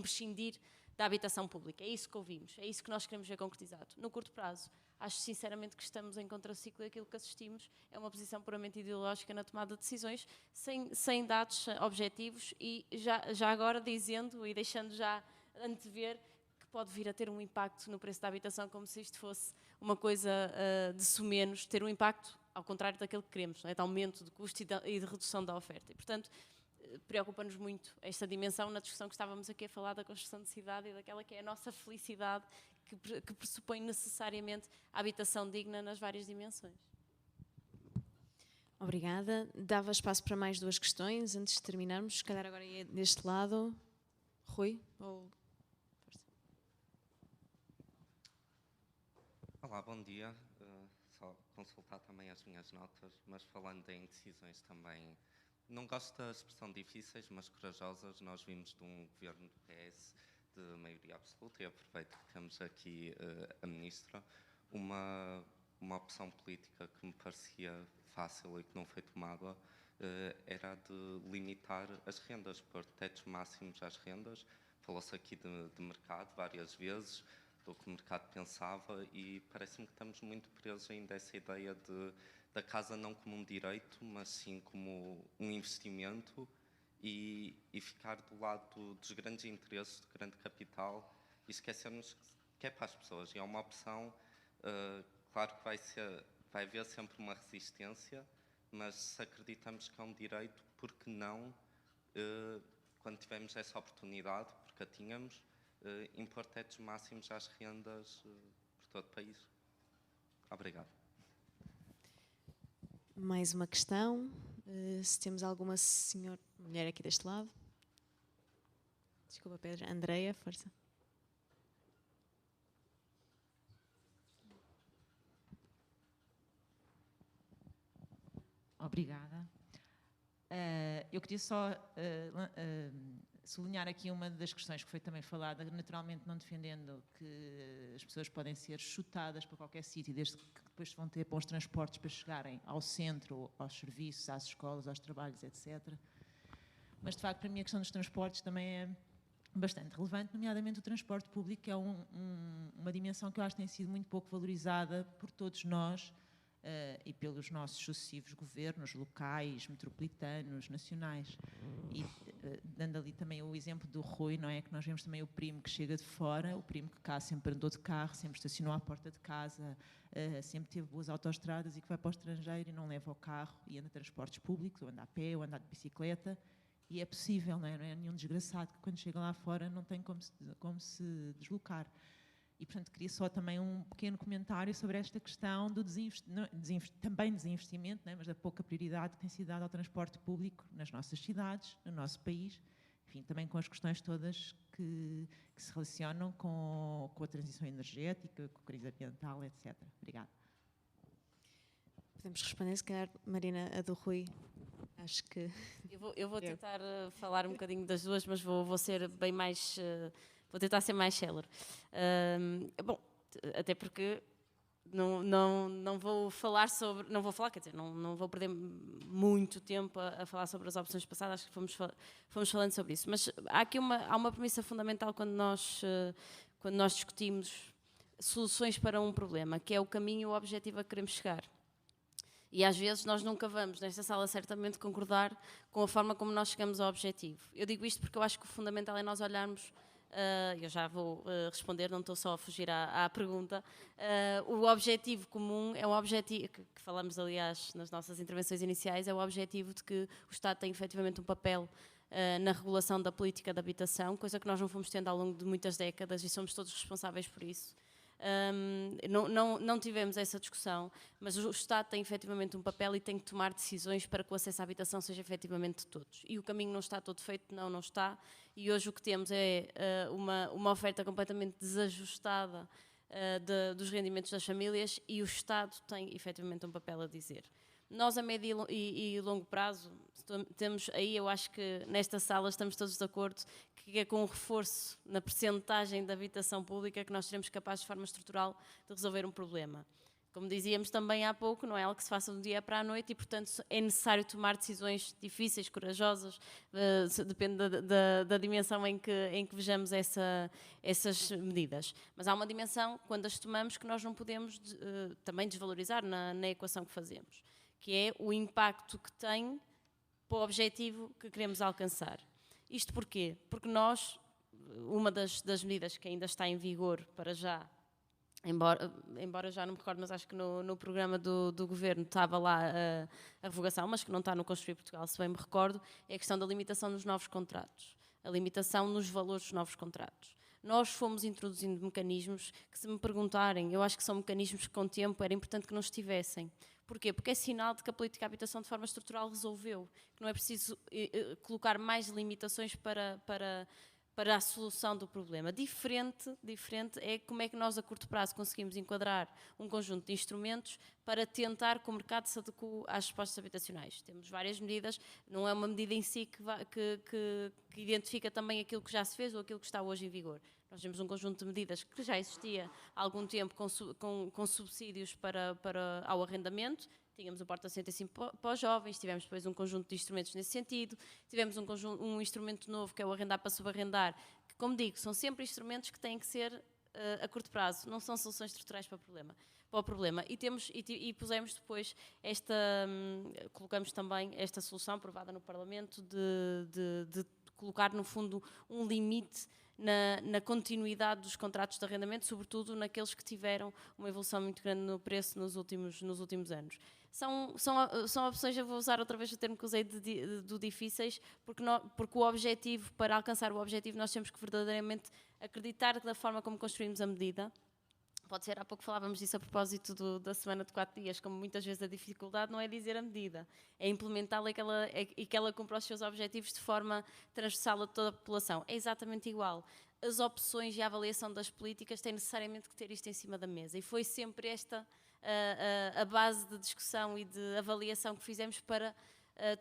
prescindir da habitação pública. É isso que ouvimos, é isso que nós queremos ver concretizado. No curto prazo, acho sinceramente que estamos em contraciclo e aquilo que assistimos é uma posição puramente ideológica na tomada de decisões, sem dados objetivos e já agora dizendo e deixando já antever que pode vir a ter um impacto no preço da habitação, como se isto fosse uma coisa de sumenos, ter um impacto ao contrário daquilo que queremos, não é? De aumento de custo e de redução da oferta. E, portanto, preocupa-nos muito esta dimensão na discussão que estávamos aqui a falar da construção de cidade e daquela que é a nossa felicidade, que pressupõe necessariamente a habitação digna nas várias dimensões. Obrigada. Dava espaço para mais duas questões antes de terminarmos. Se calhar agora é deste lado. Rui? Olá, bom dia. Só consultar também as minhas notas, mas falando em decisões também, não gosto da expressão difíceis, mas corajosas. Nós vimos de um governo do PS de maioria absoluta, e aproveito que temos aqui a Ministra, uma opção política que me parecia fácil e que não foi tomada, era de limitar as rendas, pôr tetos máximos às rendas. Falou-se aqui de mercado várias vezes, do que o mercado pensava, e parece-me que estamos muito presos ainda a essa ideia da casa não como um direito, mas sim como um investimento, e ficar do lado dos grandes interesses, do grande capital, e esquecermos que é para as pessoas. E é uma opção, claro que vai haver sempre uma resistência, mas se acreditamos que é um direito, por que não, quando tivermos essa oportunidade, porque a tínhamos, impor tetos máximos às rendas por todo o país. Obrigado. Mais uma questão. Se temos alguma mulher aqui deste lado. Desculpa, Pedro. Andreia, força. Obrigada. Eu queria só sublinhar aqui uma das questões que foi também falada, naturalmente não defendendo que as pessoas podem ser chutadas para qualquer sítio, desde que depois vão ter bons transportes para chegarem ao centro, aos serviços, às escolas, aos trabalhos, etc. Mas, de facto, para mim a questão dos transportes também é bastante relevante, nomeadamente o transporte público, que é uma dimensão que eu acho que tem sido muito pouco valorizada por todos nós, e pelos nossos sucessivos governos locais, metropolitanos, nacionais. E dando ali também o exemplo do Rui, não é? Que nós vemos também o primo que chega de fora, o primo que cá sempre andou de carro, sempre estacionou à porta de casa, sempre teve boas autoestradas e que vai para o estrangeiro e não leva o carro e anda em transportes públicos, ou anda a pé, ou anda de bicicleta. E é possível, não é? Não é nenhum desgraçado que quando chega lá fora não tem como se deslocar. E, portanto, queria só também um pequeno comentário sobre esta questão do também desinvestimento, não é? Mas da pouca prioridade que tem sido dada ao transporte público nas nossas cidades, no nosso país, enfim, também com as questões todas que se relacionam com a transição energética, com a crise ambiental, etc. Obrigada. Podemos responder, se calhar, Marina, a do Rui. Acho que... Eu vou tentar falar um bocadinho das duas, mas vou ser bem mais... Vou tentar ser mais célere. Bom, até porque não vou falar sobre... Não vou falar, quer dizer, não vou perder muito tempo a falar sobre as opções passadas, acho que fomos falando sobre isso. Mas há uma premissa fundamental quando nós discutimos soluções para um problema, que é o caminho e o objetivo a que queremos chegar. E às vezes nós nunca vamos, nesta sala, certamente concordar com a forma como nós chegamos ao objetivo. Eu digo isto porque eu acho que o fundamental é nós olharmos, eu já vou responder, não estou só a fugir à pergunta, o objetivo comum é um objetivo, que falamos aliás nas nossas intervenções iniciais, é o objetivo de que o Estado tem efetivamente um papel na regulação da política de habitação, coisa que nós não fomos tendo ao longo de muitas décadas e somos todos responsáveis por isso. Não tivemos essa discussão, mas o Estado tem efetivamente um papel e tem que tomar decisões para que o acesso à habitação seja efetivamente de todos. E o caminho não está todo feito, não está. E hoje o que temos é uma oferta completamente desajustada dos rendimentos das famílias e o Estado tem efetivamente um papel a dizer. Nós, a médio e longo prazo, temos aí, eu acho que nesta sala estamos todos de acordo, que é com um reforço na percentagem da habitação pública que nós seremos capazes, de forma estrutural, de resolver um problema. Como dizíamos também há pouco, não é algo que se faça de um dia para a noite e, portanto, é necessário tomar decisões difíceis, corajosas, depende da dimensão em que vejamos essas medidas. Mas há uma dimensão, quando as tomamos, que nós não podemos também desvalorizar na equação que fazemos, que é o impacto que tem para o objetivo que queremos alcançar. Isto porquê? Porque nós, uma das medidas que ainda está em vigor para já, embora já não me recordo, mas acho que no programa do Governo estava lá a revogação, mas que não está no Construir Portugal, se bem me recordo, é a questão da limitação nos novos contratos, a limitação nos valores dos novos contratos. Nós fomos introduzindo mecanismos que, se me perguntarem, eu acho que são mecanismos que com o tempo era importante que não estivessem. Porquê? Porque é sinal de que a política de habitação de forma estrutural resolveu, que não é preciso colocar mais limitações para a solução do problema. Diferente é como é que nós a curto prazo conseguimos enquadrar um conjunto de instrumentos para tentar que o mercado se adeque às respostas habitacionais. Temos várias medidas, não é uma medida em si que identifica também aquilo que já se fez ou aquilo que está hoje em vigor. Nós temos um conjunto de medidas que já existia há algum tempo com subsídios ao arrendamento. Tínhamos o Porta 105 para os jovens, tivemos depois um conjunto de instrumentos nesse sentido, tivemos um instrumento novo que é o arrendar para subarrendar, que, como digo, são sempre instrumentos que têm que ser a curto prazo, não são soluções estruturais para o problema. E pusemos depois colocamos também esta solução aprovada no Parlamento de colocar, no fundo, um limite na continuidade dos contratos de arrendamento, sobretudo naqueles que tiveram uma evolução muito grande no preço nos últimos anos. São opções, eu vou usar outra vez o termo que usei do difíceis, porque o objetivo, para alcançar o objetivo, nós temos que verdadeiramente acreditar da forma como construímos a medida. Pode ser, há pouco falávamos disso a propósito da semana de 4 dias, como muitas vezes a dificuldade não é dizer a medida, é implementá-la e que ela cumpra os seus objetivos de forma transversal a toda a população. É exatamente igual. As opções e a avaliação das políticas têm necessariamente que ter isto em cima da mesa. E foi sempre esta a base de discussão e de avaliação que fizemos para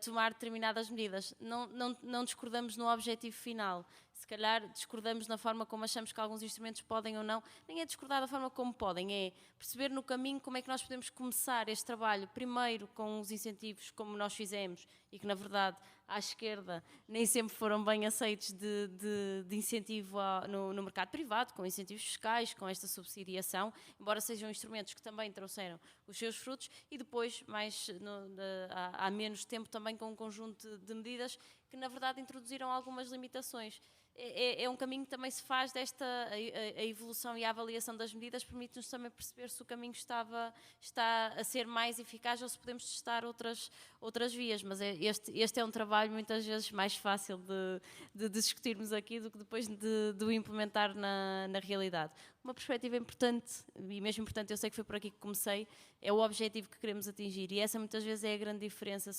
tomar determinadas medidas. Não discordamos no objetivo final. Se calhar discordamos na forma como achamos que alguns instrumentos podem ou não. Nem é discordar da forma como podem, é perceber no caminho como é que nós podemos começar este trabalho, primeiro com os incentivos como nós fizemos e que, na verdade, à esquerda nem sempre foram bem aceitos de incentivo no mercado privado, com incentivos fiscais, com esta subsidiação, embora sejam instrumentos que também trouxeram os seus frutos, e depois, há menos tempo, também com um conjunto de medidas que, na verdade, introduziram algumas limitações. É um caminho que também se faz a evolução e a avaliação das medidas, permite-nos também perceber se o caminho está a ser mais eficaz ou se podemos testar outras vias, mas este é um trabalho muitas vezes mais fácil de discutirmos aqui do que depois de o implementar na realidade. Uma perspectiva importante, e mesmo importante, eu sei que foi por aqui que comecei, é o objetivo que queremos atingir, e essa muitas vezes é a grande diferença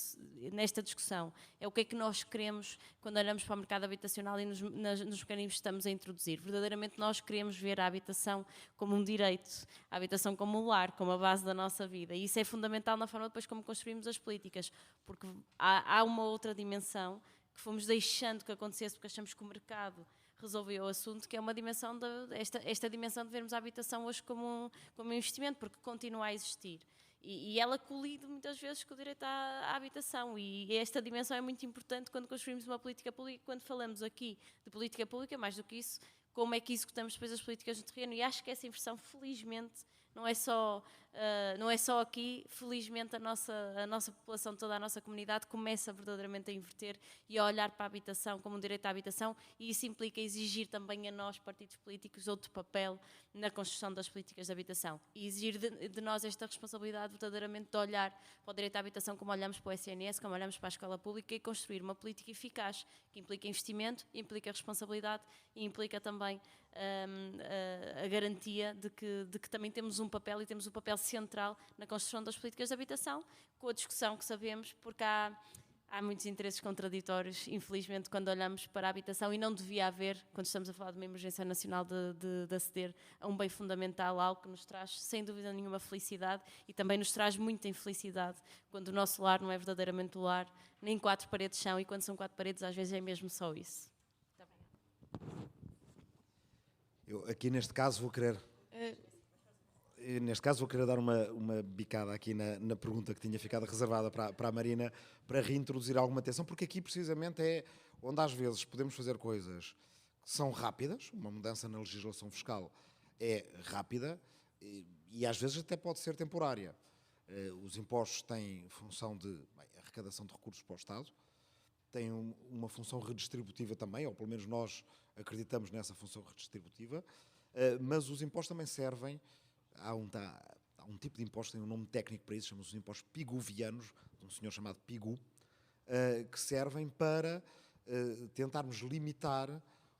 nesta discussão, é o que é que nós queremos quando olhamos para o mercado habitacional e nos mecanismos que estamos a introduzir. Verdadeiramente nós queremos ver a habitação como um direito, a habitação como um lar, como a base da nossa vida, e isso é fundamental na forma depois como construímos as políticas, porque há uma outra dimensão que fomos deixando que acontecesse porque achamos que o mercado resolveu o assunto, que é uma dimensão esta dimensão de vermos a habitação hoje como um investimento, porque continua a existir. E ela colide muitas vezes com o direito à habitação, e esta dimensão é muito importante quando construímos uma política pública, quando falamos aqui de política pública, mais do que isso, como é que executamos depois as políticas no terreno, e acho que essa inversão, felizmente, não é só aqui, felizmente a nossa população, toda a nossa comunidade começa verdadeiramente a inverter e a olhar para a habitação como um direito à habitação, e isso implica exigir também a nós, partidos políticos, outro papel na construção das políticas de habitação, e exigir de nós esta responsabilidade verdadeiramente de olhar para o direito à habitação como olhamos para o SNS, como olhamos para a escola pública, e construir uma política eficaz, que implica investimento, implica responsabilidade e implica também a garantia de que também temos um papel, e temos um papel central na construção das políticas de habitação, com a discussão que sabemos, porque há muitos interesses contraditórios, infelizmente, quando olhamos para a habitação, e não devia haver, quando estamos a falar de uma emergência nacional, de aceder a um bem fundamental, algo que nos traz, sem dúvida nenhuma, felicidade, e também nos traz muita infelicidade, quando o nosso lar não é verdadeiramente o lar, nem 4 paredes são, e quando são 4 paredes, às vezes é mesmo só isso. Eu aqui neste caso vou querer dar uma bicada aqui na pergunta que tinha ficado reservada para a Marina, para reintroduzir alguma atenção, porque aqui precisamente é onde às vezes podemos fazer coisas que são rápidas, uma mudança na legislação fiscal é rápida e às vezes até pode ser temporária. Os impostos têm função de arrecadação de recursos para o Estado, têm uma função redistributiva também, ou pelo menos nós acreditamos nessa função redistributiva, mas os impostos também servem, há um tipo de imposto, tem um nome técnico para isso, chamam-se os impostos piguvianos, de um senhor chamado Pigu, que servem para tentarmos limitar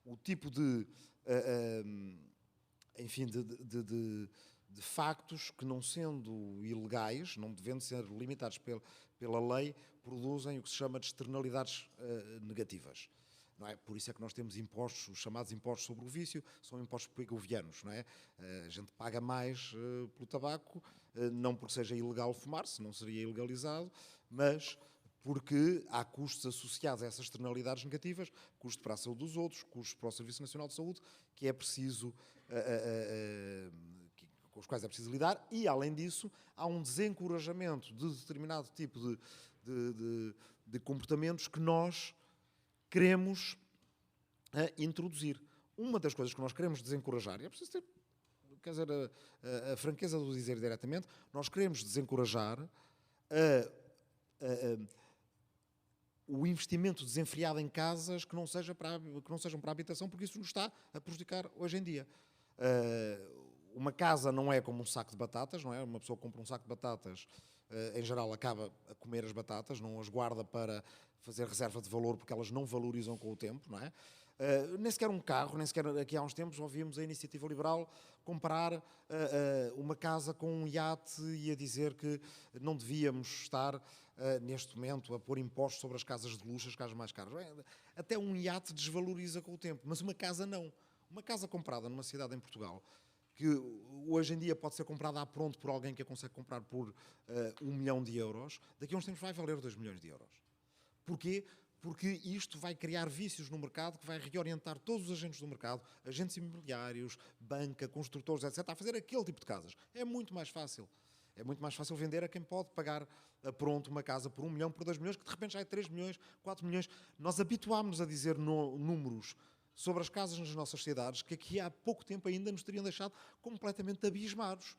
o tipo de factos que, não sendo ilegais, não devendo ser limitados pela lei, produzem o que se chama de externalidades negativas. Não é? Por isso é que nós temos impostos, os chamados impostos sobre o vício, são impostos piguvianos, não é? A gente paga mais pelo tabaco, não porque seja ilegal fumar, se não seria ilegalizado, mas porque há custos associados a essas externalidades negativas, custo para a saúde dos outros, custos para o Serviço Nacional de Saúde, que é preciso, com os quais é preciso lidar, e além disso há um desencorajamento de determinado tipo de comportamentos que nós queremos introduzir. Uma das coisas que nós queremos desencorajar, e é preciso ter, quer dizer, a franqueza de o dizer diretamente, nós queremos desencorajar o investimento desenfreado em casas que não sejam para a habitação, porque isso nos está a prejudicar hoje em dia. Uma casa não é como um saco de batatas, não é? Uma pessoa que compra um saco de batatas, em geral, acaba a comer as batatas, não as guarda para fazer reserva de valor, porque elas não valorizam com o tempo, não é? Nem sequer um carro, nem sequer aqui há uns tempos ouvimos a Iniciativa Liberal comparar uma casa com um iate e a dizer que não devíamos estar, neste momento, a pôr impostos sobre as casas de luxo, as casas mais caras. Até um iate desvaloriza com o tempo, mas uma casa não. Uma casa comprada numa cidade em Portugal, que hoje em dia pode ser comprada a pronto por alguém que a consegue comprar por 1 milhão de euros, daqui a uns tempos vai valer 2 milhões de euros. Porquê? Porque isto vai criar vícios no mercado, que vai reorientar todos os agentes do mercado, agentes imobiliários, banca, construtores, etc., a fazer aquele tipo de casas. É muito mais fácil. É muito mais fácil vender a quem pode pagar a pronto uma casa por 1 milhão, por 2 milhões, que de repente já é 3 milhões, 4 milhões. Nós habituámos-nos a dizer números sobre as casas nas nossas cidades que aqui há pouco tempo ainda nos teriam deixado completamente abismados.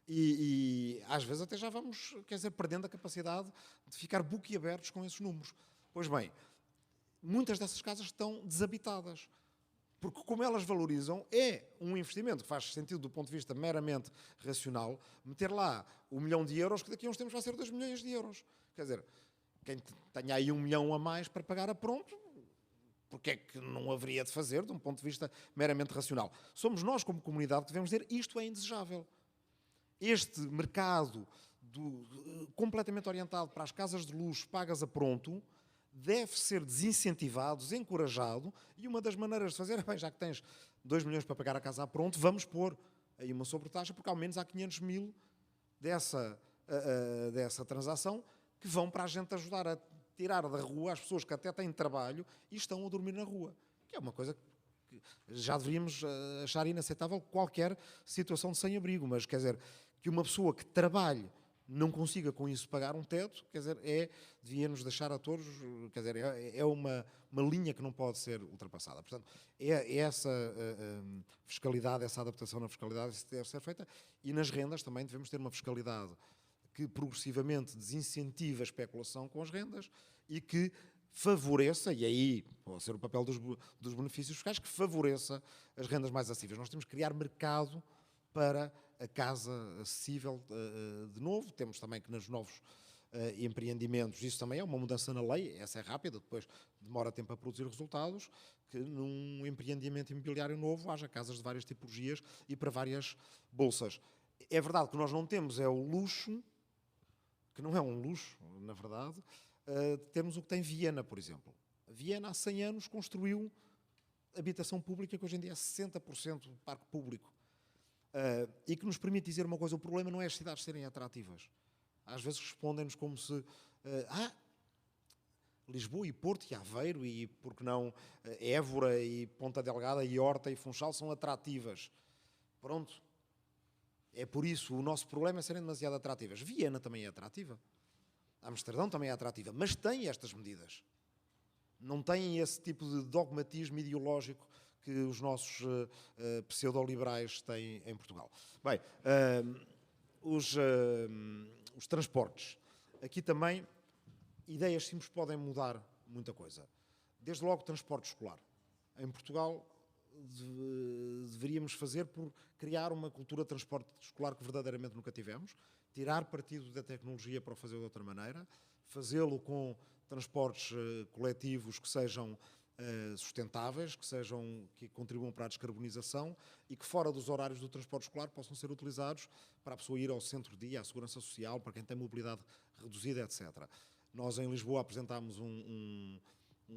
E às vezes até já vamos, perdendo a capacidade de ficar boquiabertos com esses números. Pois bem, muitas dessas casas estão desabitadas. Porque como elas valorizam, é um investimento que faz sentido do ponto de vista meramente racional, meter lá 1 milhão de euros, que daqui a uns tempos vai ser 2 milhões de euros. Quer dizer, quem tenha aí 1 milhão a mais para pagar a pronto, porque é que não haveria de fazer, de um ponto de vista meramente racional? Somos nós, como comunidade, que devemos dizer isto é indesejável. Este mercado completamente orientado para as casas de luxo pagas a pronto deve ser desincentivado, desencorajado, e uma das maneiras de fazer, bem, já que tens 2 milhões para pagar a casa a pronto, vamos pôr aí uma sobretaxa, porque ao menos há 500 mil dessa transação que vão para a gente ajudar a tirar da rua as pessoas que até têm trabalho e estão a dormir na rua. Que é uma coisa que já deveríamos achar inaceitável qualquer situação de sem-abrigo, mas quer dizer, que uma pessoa que trabalhe não consiga com isso pagar um teto, quer dizer, devia-nos deixar a todos, quer dizer, é uma linha que não pode ser ultrapassada. Portanto, é essa fiscalidade, essa adaptação na fiscalidade que deve ser feita, e nas rendas também devemos ter uma fiscalidade que progressivamente desincentive a especulação com as rendas e que favoreça, e aí pode ser o papel dos benefícios fiscais, que favoreça as rendas mais acessíveis. Nós temos que criar mercado para a casa acessível de novo. Temos também que nos novos empreendimentos, isso também é uma mudança na lei, essa é rápida, depois demora tempo a produzir resultados, que num empreendimento imobiliário novo haja casas de várias tipologias e para várias bolsas. É verdade que nós não temos o luxo, que não é um luxo, na verdade, temos o que tem Viena, por exemplo. Viena, há 100 anos, construiu habitação pública, que hoje em dia é 60% parque público. E que nos permite dizer uma coisa: o problema não é as cidades serem atrativas. Às vezes respondem-nos como se Lisboa e Porto e Aveiro e, por que não, Évora e Ponta Delgada e Horta e Funchal são atrativas. Pronto. É por isso, o nosso problema é serem demasiado atrativas. Viena também é atrativa. Amsterdão também é atrativa, mas tem estas medidas. Não tem esse tipo de dogmatismo ideológico que os nossos pseudo-liberais têm em Portugal. Bem, os transportes. Aqui também, ideias simples podem mudar muita coisa. Desde logo, transporte escolar. Em Portugal, deveríamos fazer por criar uma cultura de transporte escolar que verdadeiramente nunca tivemos, tirar partido da tecnologia para o fazer de outra maneira, fazê-lo com transportes coletivos que sejam sustentáveis, que contribuam para a descarbonização e que fora dos horários do transporte escolar possam ser utilizados para a pessoa ir ao centro-dia, à segurança social, para quem tem mobilidade reduzida, etc. Nós em Lisboa apresentámos um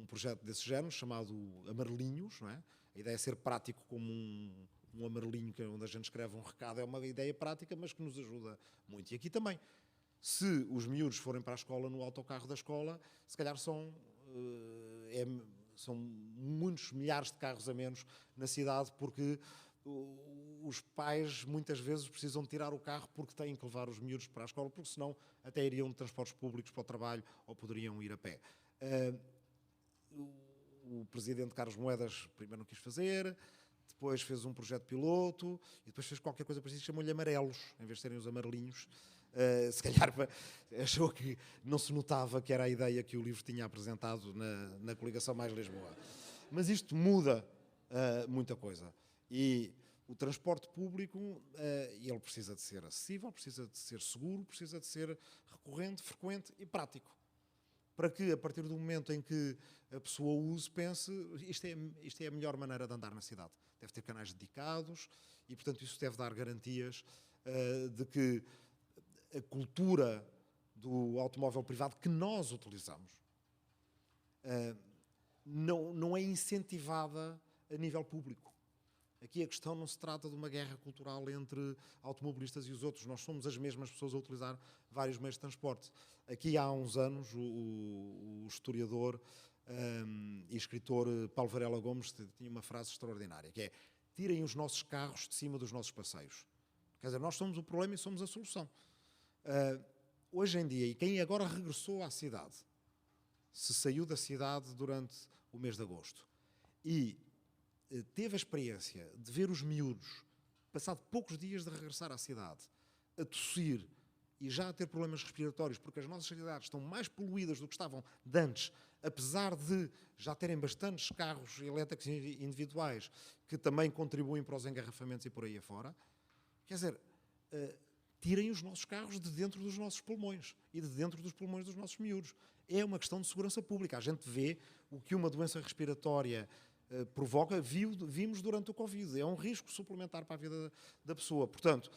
projeto desse género chamado Amarelinhos, não é? A ideia é ser prático como um amarelinho, que é onde a gente escreve um recado, é uma ideia prática, mas que nos ajuda muito. E aqui também, se os miúdos forem para a escola no autocarro da escola, se calhar são muitos milhares de carros a menos na cidade, porque os pais muitas vezes precisam tirar o carro porque têm que levar os miúdos para a escola, porque senão até iriam de transportes públicos para o trabalho ou poderiam ir a pé. O presidente Carlos Moedas primeiro não quis fazer, depois fez um projeto piloto e depois fez qualquer coisa parecida, chamou-lhe amarelos, em vez de serem os amarelinhos. Se calhar achou que não se notava que era a ideia que o livro tinha apresentado na coligação Mais Lisboa. Mas isto muda muita coisa. E o transporte público, ele precisa de ser acessível, precisa de ser seguro, precisa de ser recorrente, frequente e prático. Para que, a partir do momento em que a pessoa o use, pense, isto é a melhor maneira de andar na cidade. Deve ter canais dedicados e, portanto, isso deve dar garantias de que a cultura do automóvel privado que nós utilizamos não é incentivada a nível público. Aqui a questão não se trata de uma guerra cultural entre automobilistas e os outros. Nós somos as mesmas pessoas a utilizar vários meios de transporte. Aqui há uns anos o historiador e escritor Paulo Varela Gomes tinha uma frase extraordinária, que é: tirem os nossos carros de cima dos nossos passeios. Quer dizer, nós somos o problema e somos a solução. Hoje em dia, e quem agora regressou à cidade, se saiu da cidade durante o mês de agosto e teve a experiência de ver os miúdos, passado poucos dias de regressar à cidade, a tossir e já a ter problemas respiratórios, porque as nossas cidades estão mais poluídas do que estavam de antes, apesar de já terem bastantes carros elétricos individuais que também contribuem para os engarrafamentos e por aí afora. Quer dizer, tirem os nossos carros de dentro dos nossos pulmões e de dentro dos pulmões dos nossos miúdos. É uma questão de segurança pública. A gente vê o que uma doença respiratória provoca, vimos durante o Covid. É um risco suplementar para a vida da pessoa. Portanto,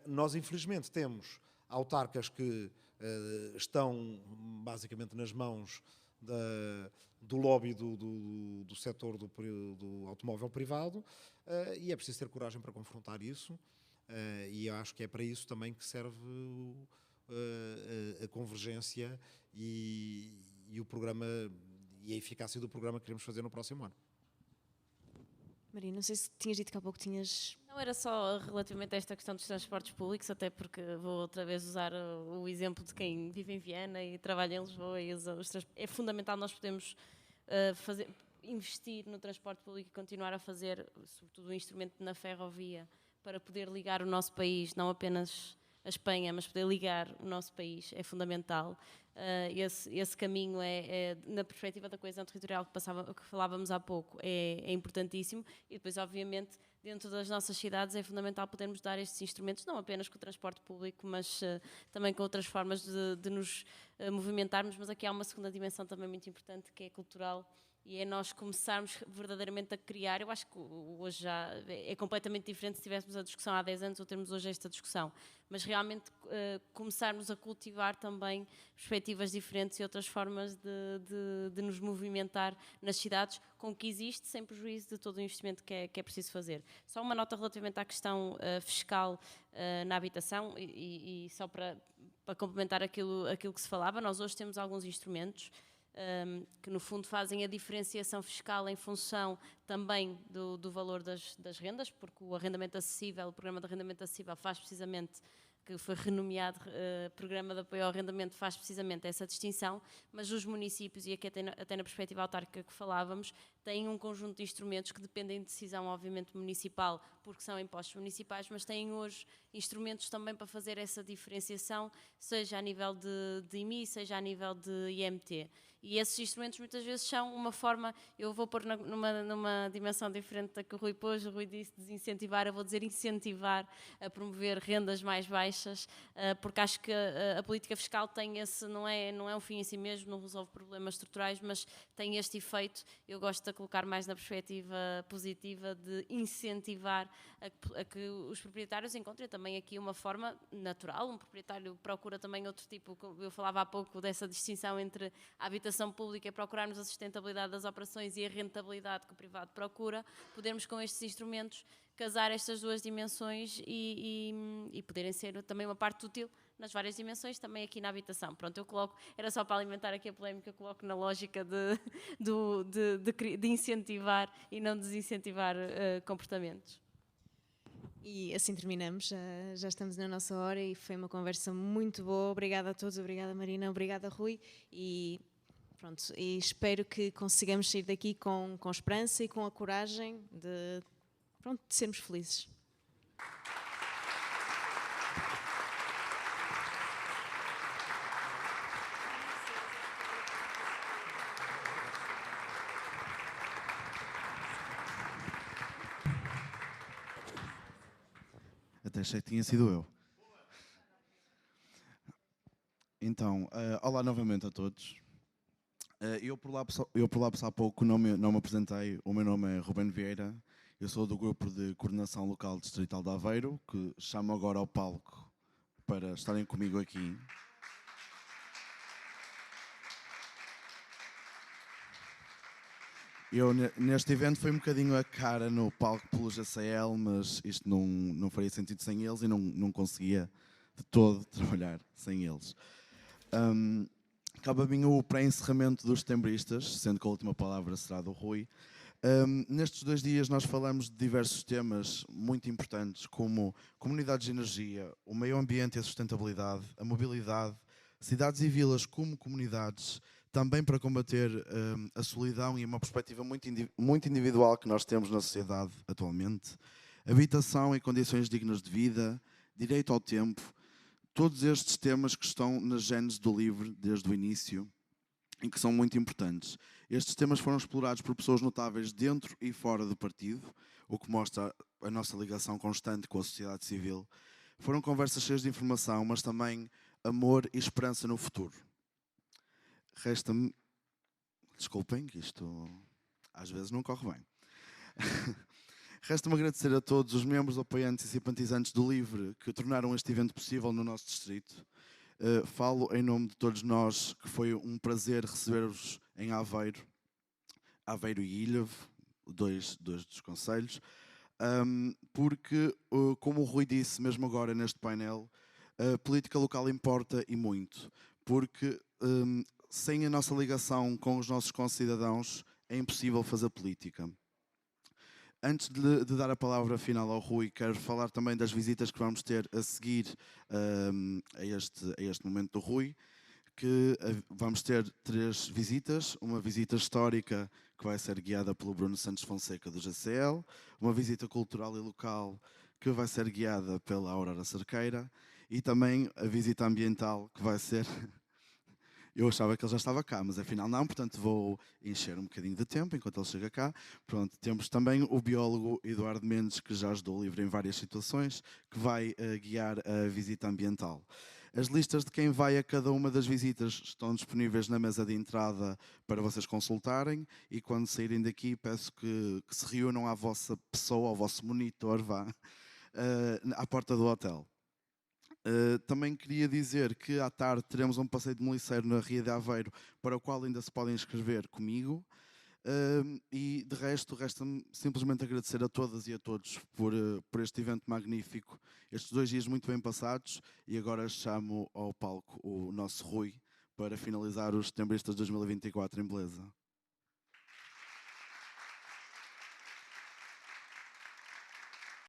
nós infelizmente temos autarcas que estão basicamente nas mãos do lobby do setor do automóvel privado, e é preciso ter coragem para confrontar isso, e eu acho que é para isso também que serve a convergência e o programa e a eficácia do programa que queremos fazer no próximo ano. Maria, não sei se tinhas dito que há pouco tinhas... Não era só relativamente a esta questão dos transportes públicos, até porque vou outra vez usar o exemplo de quem vive em Viana e trabalha em Lisboa. E é fundamental nós podermos investir no transporte público e continuar a fazer, sobretudo, um instrumento na ferrovia para poder ligar o nosso país, não apenas a Espanha, mas poder ligar o nosso país é fundamental. Esse caminho na perspectiva da coesão territorial que falávamos há pouco, é importantíssimo, e depois, obviamente, dentro das nossas cidades é fundamental podermos dar estes instrumentos, não apenas com o transporte público, mas também com outras formas de nos movimentarmos, mas aqui há uma segunda dimensão também muito importante, que é cultural, e é nós começarmos verdadeiramente a criar. Eu acho que hoje já é completamente diferente se tivéssemos a discussão há 10 anos ou termos hoje esta discussão, mas realmente começarmos a cultivar também perspectivas diferentes e outras formas de nos movimentar nas cidades, com o que existe, sem prejuízo de todo o investimento que é preciso fazer. Só uma nota relativamente à questão fiscal na habitação, e só para complementar aquilo que se falava, nós hoje temos alguns instrumentos que no fundo fazem a diferenciação fiscal em função também do valor das rendas, porque o arrendamento acessível, o programa de arrendamento acessível faz precisamente, que foi renomeado Programa de Apoio ao Arrendamento, faz precisamente essa distinção, mas os municípios, e aqui até na perspectiva autárquica que falávamos, têm um conjunto de instrumentos que dependem de decisão, obviamente, municipal, porque são impostos municipais, mas têm hoje instrumentos também para fazer essa diferenciação, seja a nível de IMI, seja a nível de IMT. E esses instrumentos muitas vezes são uma forma, eu vou pôr numa dimensão diferente da que o Rui pôs, o Rui disse desincentivar, eu vou dizer incentivar a promover rendas mais baixas, porque acho que a política fiscal tem esse, não é um fim em si mesmo, não resolve problemas estruturais, mas tem este efeito. Eu gosto de colocar mais na perspectiva positiva de incentivar a que os proprietários encontrem também aqui uma forma natural. Um proprietário procura também outro tipo, eu falava há pouco dessa distinção entre a habitação pública e procurarmos a sustentabilidade das operações e a rentabilidade que o privado procura, podermos com estes instrumentos casar estas duas dimensões e poderem ser também uma parte útil nas várias dimensões, também aqui na habitação. Pronto, eu coloco, era só para alimentar aqui a polémica, eu coloco na lógica de incentivar e não desincentivar comportamentos. E assim terminamos, já estamos na nossa hora e foi uma conversa muito boa. Obrigada a todos, obrigada Marina, obrigada Rui, e pronto, e espero que consigamos sair daqui com esperança e com a coragem de sermos felizes. Até achei que tinha sido eu. Então, olá novamente a todos. Eu por lá há pouco não me apresentei. O meu nome é Ruben Vieira. Eu sou do grupo de coordenação local distrital de Aveiro, que chamo agora ao palco para estarem comigo aqui. Eu, neste evento, fui um bocadinho a cara no palco pelo JCL, mas isto não faria sentido sem eles e não conseguia de todo trabalhar sem eles. Cabe a mim o pré-encerramento dos setembristas, sendo que a última palavra será do Rui. Nestes 2 dias nós falamos de diversos temas muito importantes, como comunidades de energia, o meio ambiente e a sustentabilidade, a mobilidade, cidades e vilas como comunidades, também para combater a solidão e uma perspectiva muito individual que nós temos na sociedade atualmente, habitação e condições dignas de vida, direito ao tempo, todos estes temas que estão na gênese do livro desde o início e que são muito importantes. Estes temas foram explorados por pessoas notáveis dentro e fora do partido, o que mostra a nossa ligação constante com a sociedade civil. Foram conversas cheias de informação, mas também amor e esperança no futuro. Resta-me... Desculpem, que isto às vezes não corre bem. Resta-me agradecer a todos os membros, apoiantes e simpatizantes do LIVRE que tornaram este evento possível no nosso distrito. Falo em nome de todos nós, que foi um prazer receber-vos em Aveiro e Ilhavo, dois dos concelhos, porque, como o Rui disse mesmo agora neste painel, a política local importa e muito, porque sem a nossa ligação com os nossos concidadãos é impossível fazer política. Antes de dar a palavra final ao Rui, quero falar também das visitas que vamos ter a seguir a este momento do Rui, que vamos ter 3 visitas, uma visita histórica que vai ser guiada pelo Bruno Santos Fonseca do GCL, uma visita cultural e local que vai ser guiada pela Aurora Cerqueira e também a visita ambiental que vai ser... Eu achava que ele já estava cá, mas afinal não, portanto vou encher um bocadinho de tempo enquanto ele chega cá. Pronto, temos também o biólogo Eduardo Mendes, que já ajudou o livro em várias situações, que vai guiar a visita ambiental. As listas de quem vai a cada uma das visitas estão disponíveis na mesa de entrada para vocês consultarem e quando saírem daqui peço que se reúnam à vossa pessoa, ao vosso monitor, à porta do hotel. Também queria dizer que à tarde teremos um passeio de moliceiro na Ria de Aveiro, para o qual ainda se podem inscrever comigo. E de resto, resta-me simplesmente agradecer a todas e a todos por este evento magnífico, estes 2 dias muito bem passados, e agora chamo ao palco o nosso Rui para finalizar os Setembristas 2024 em beleza.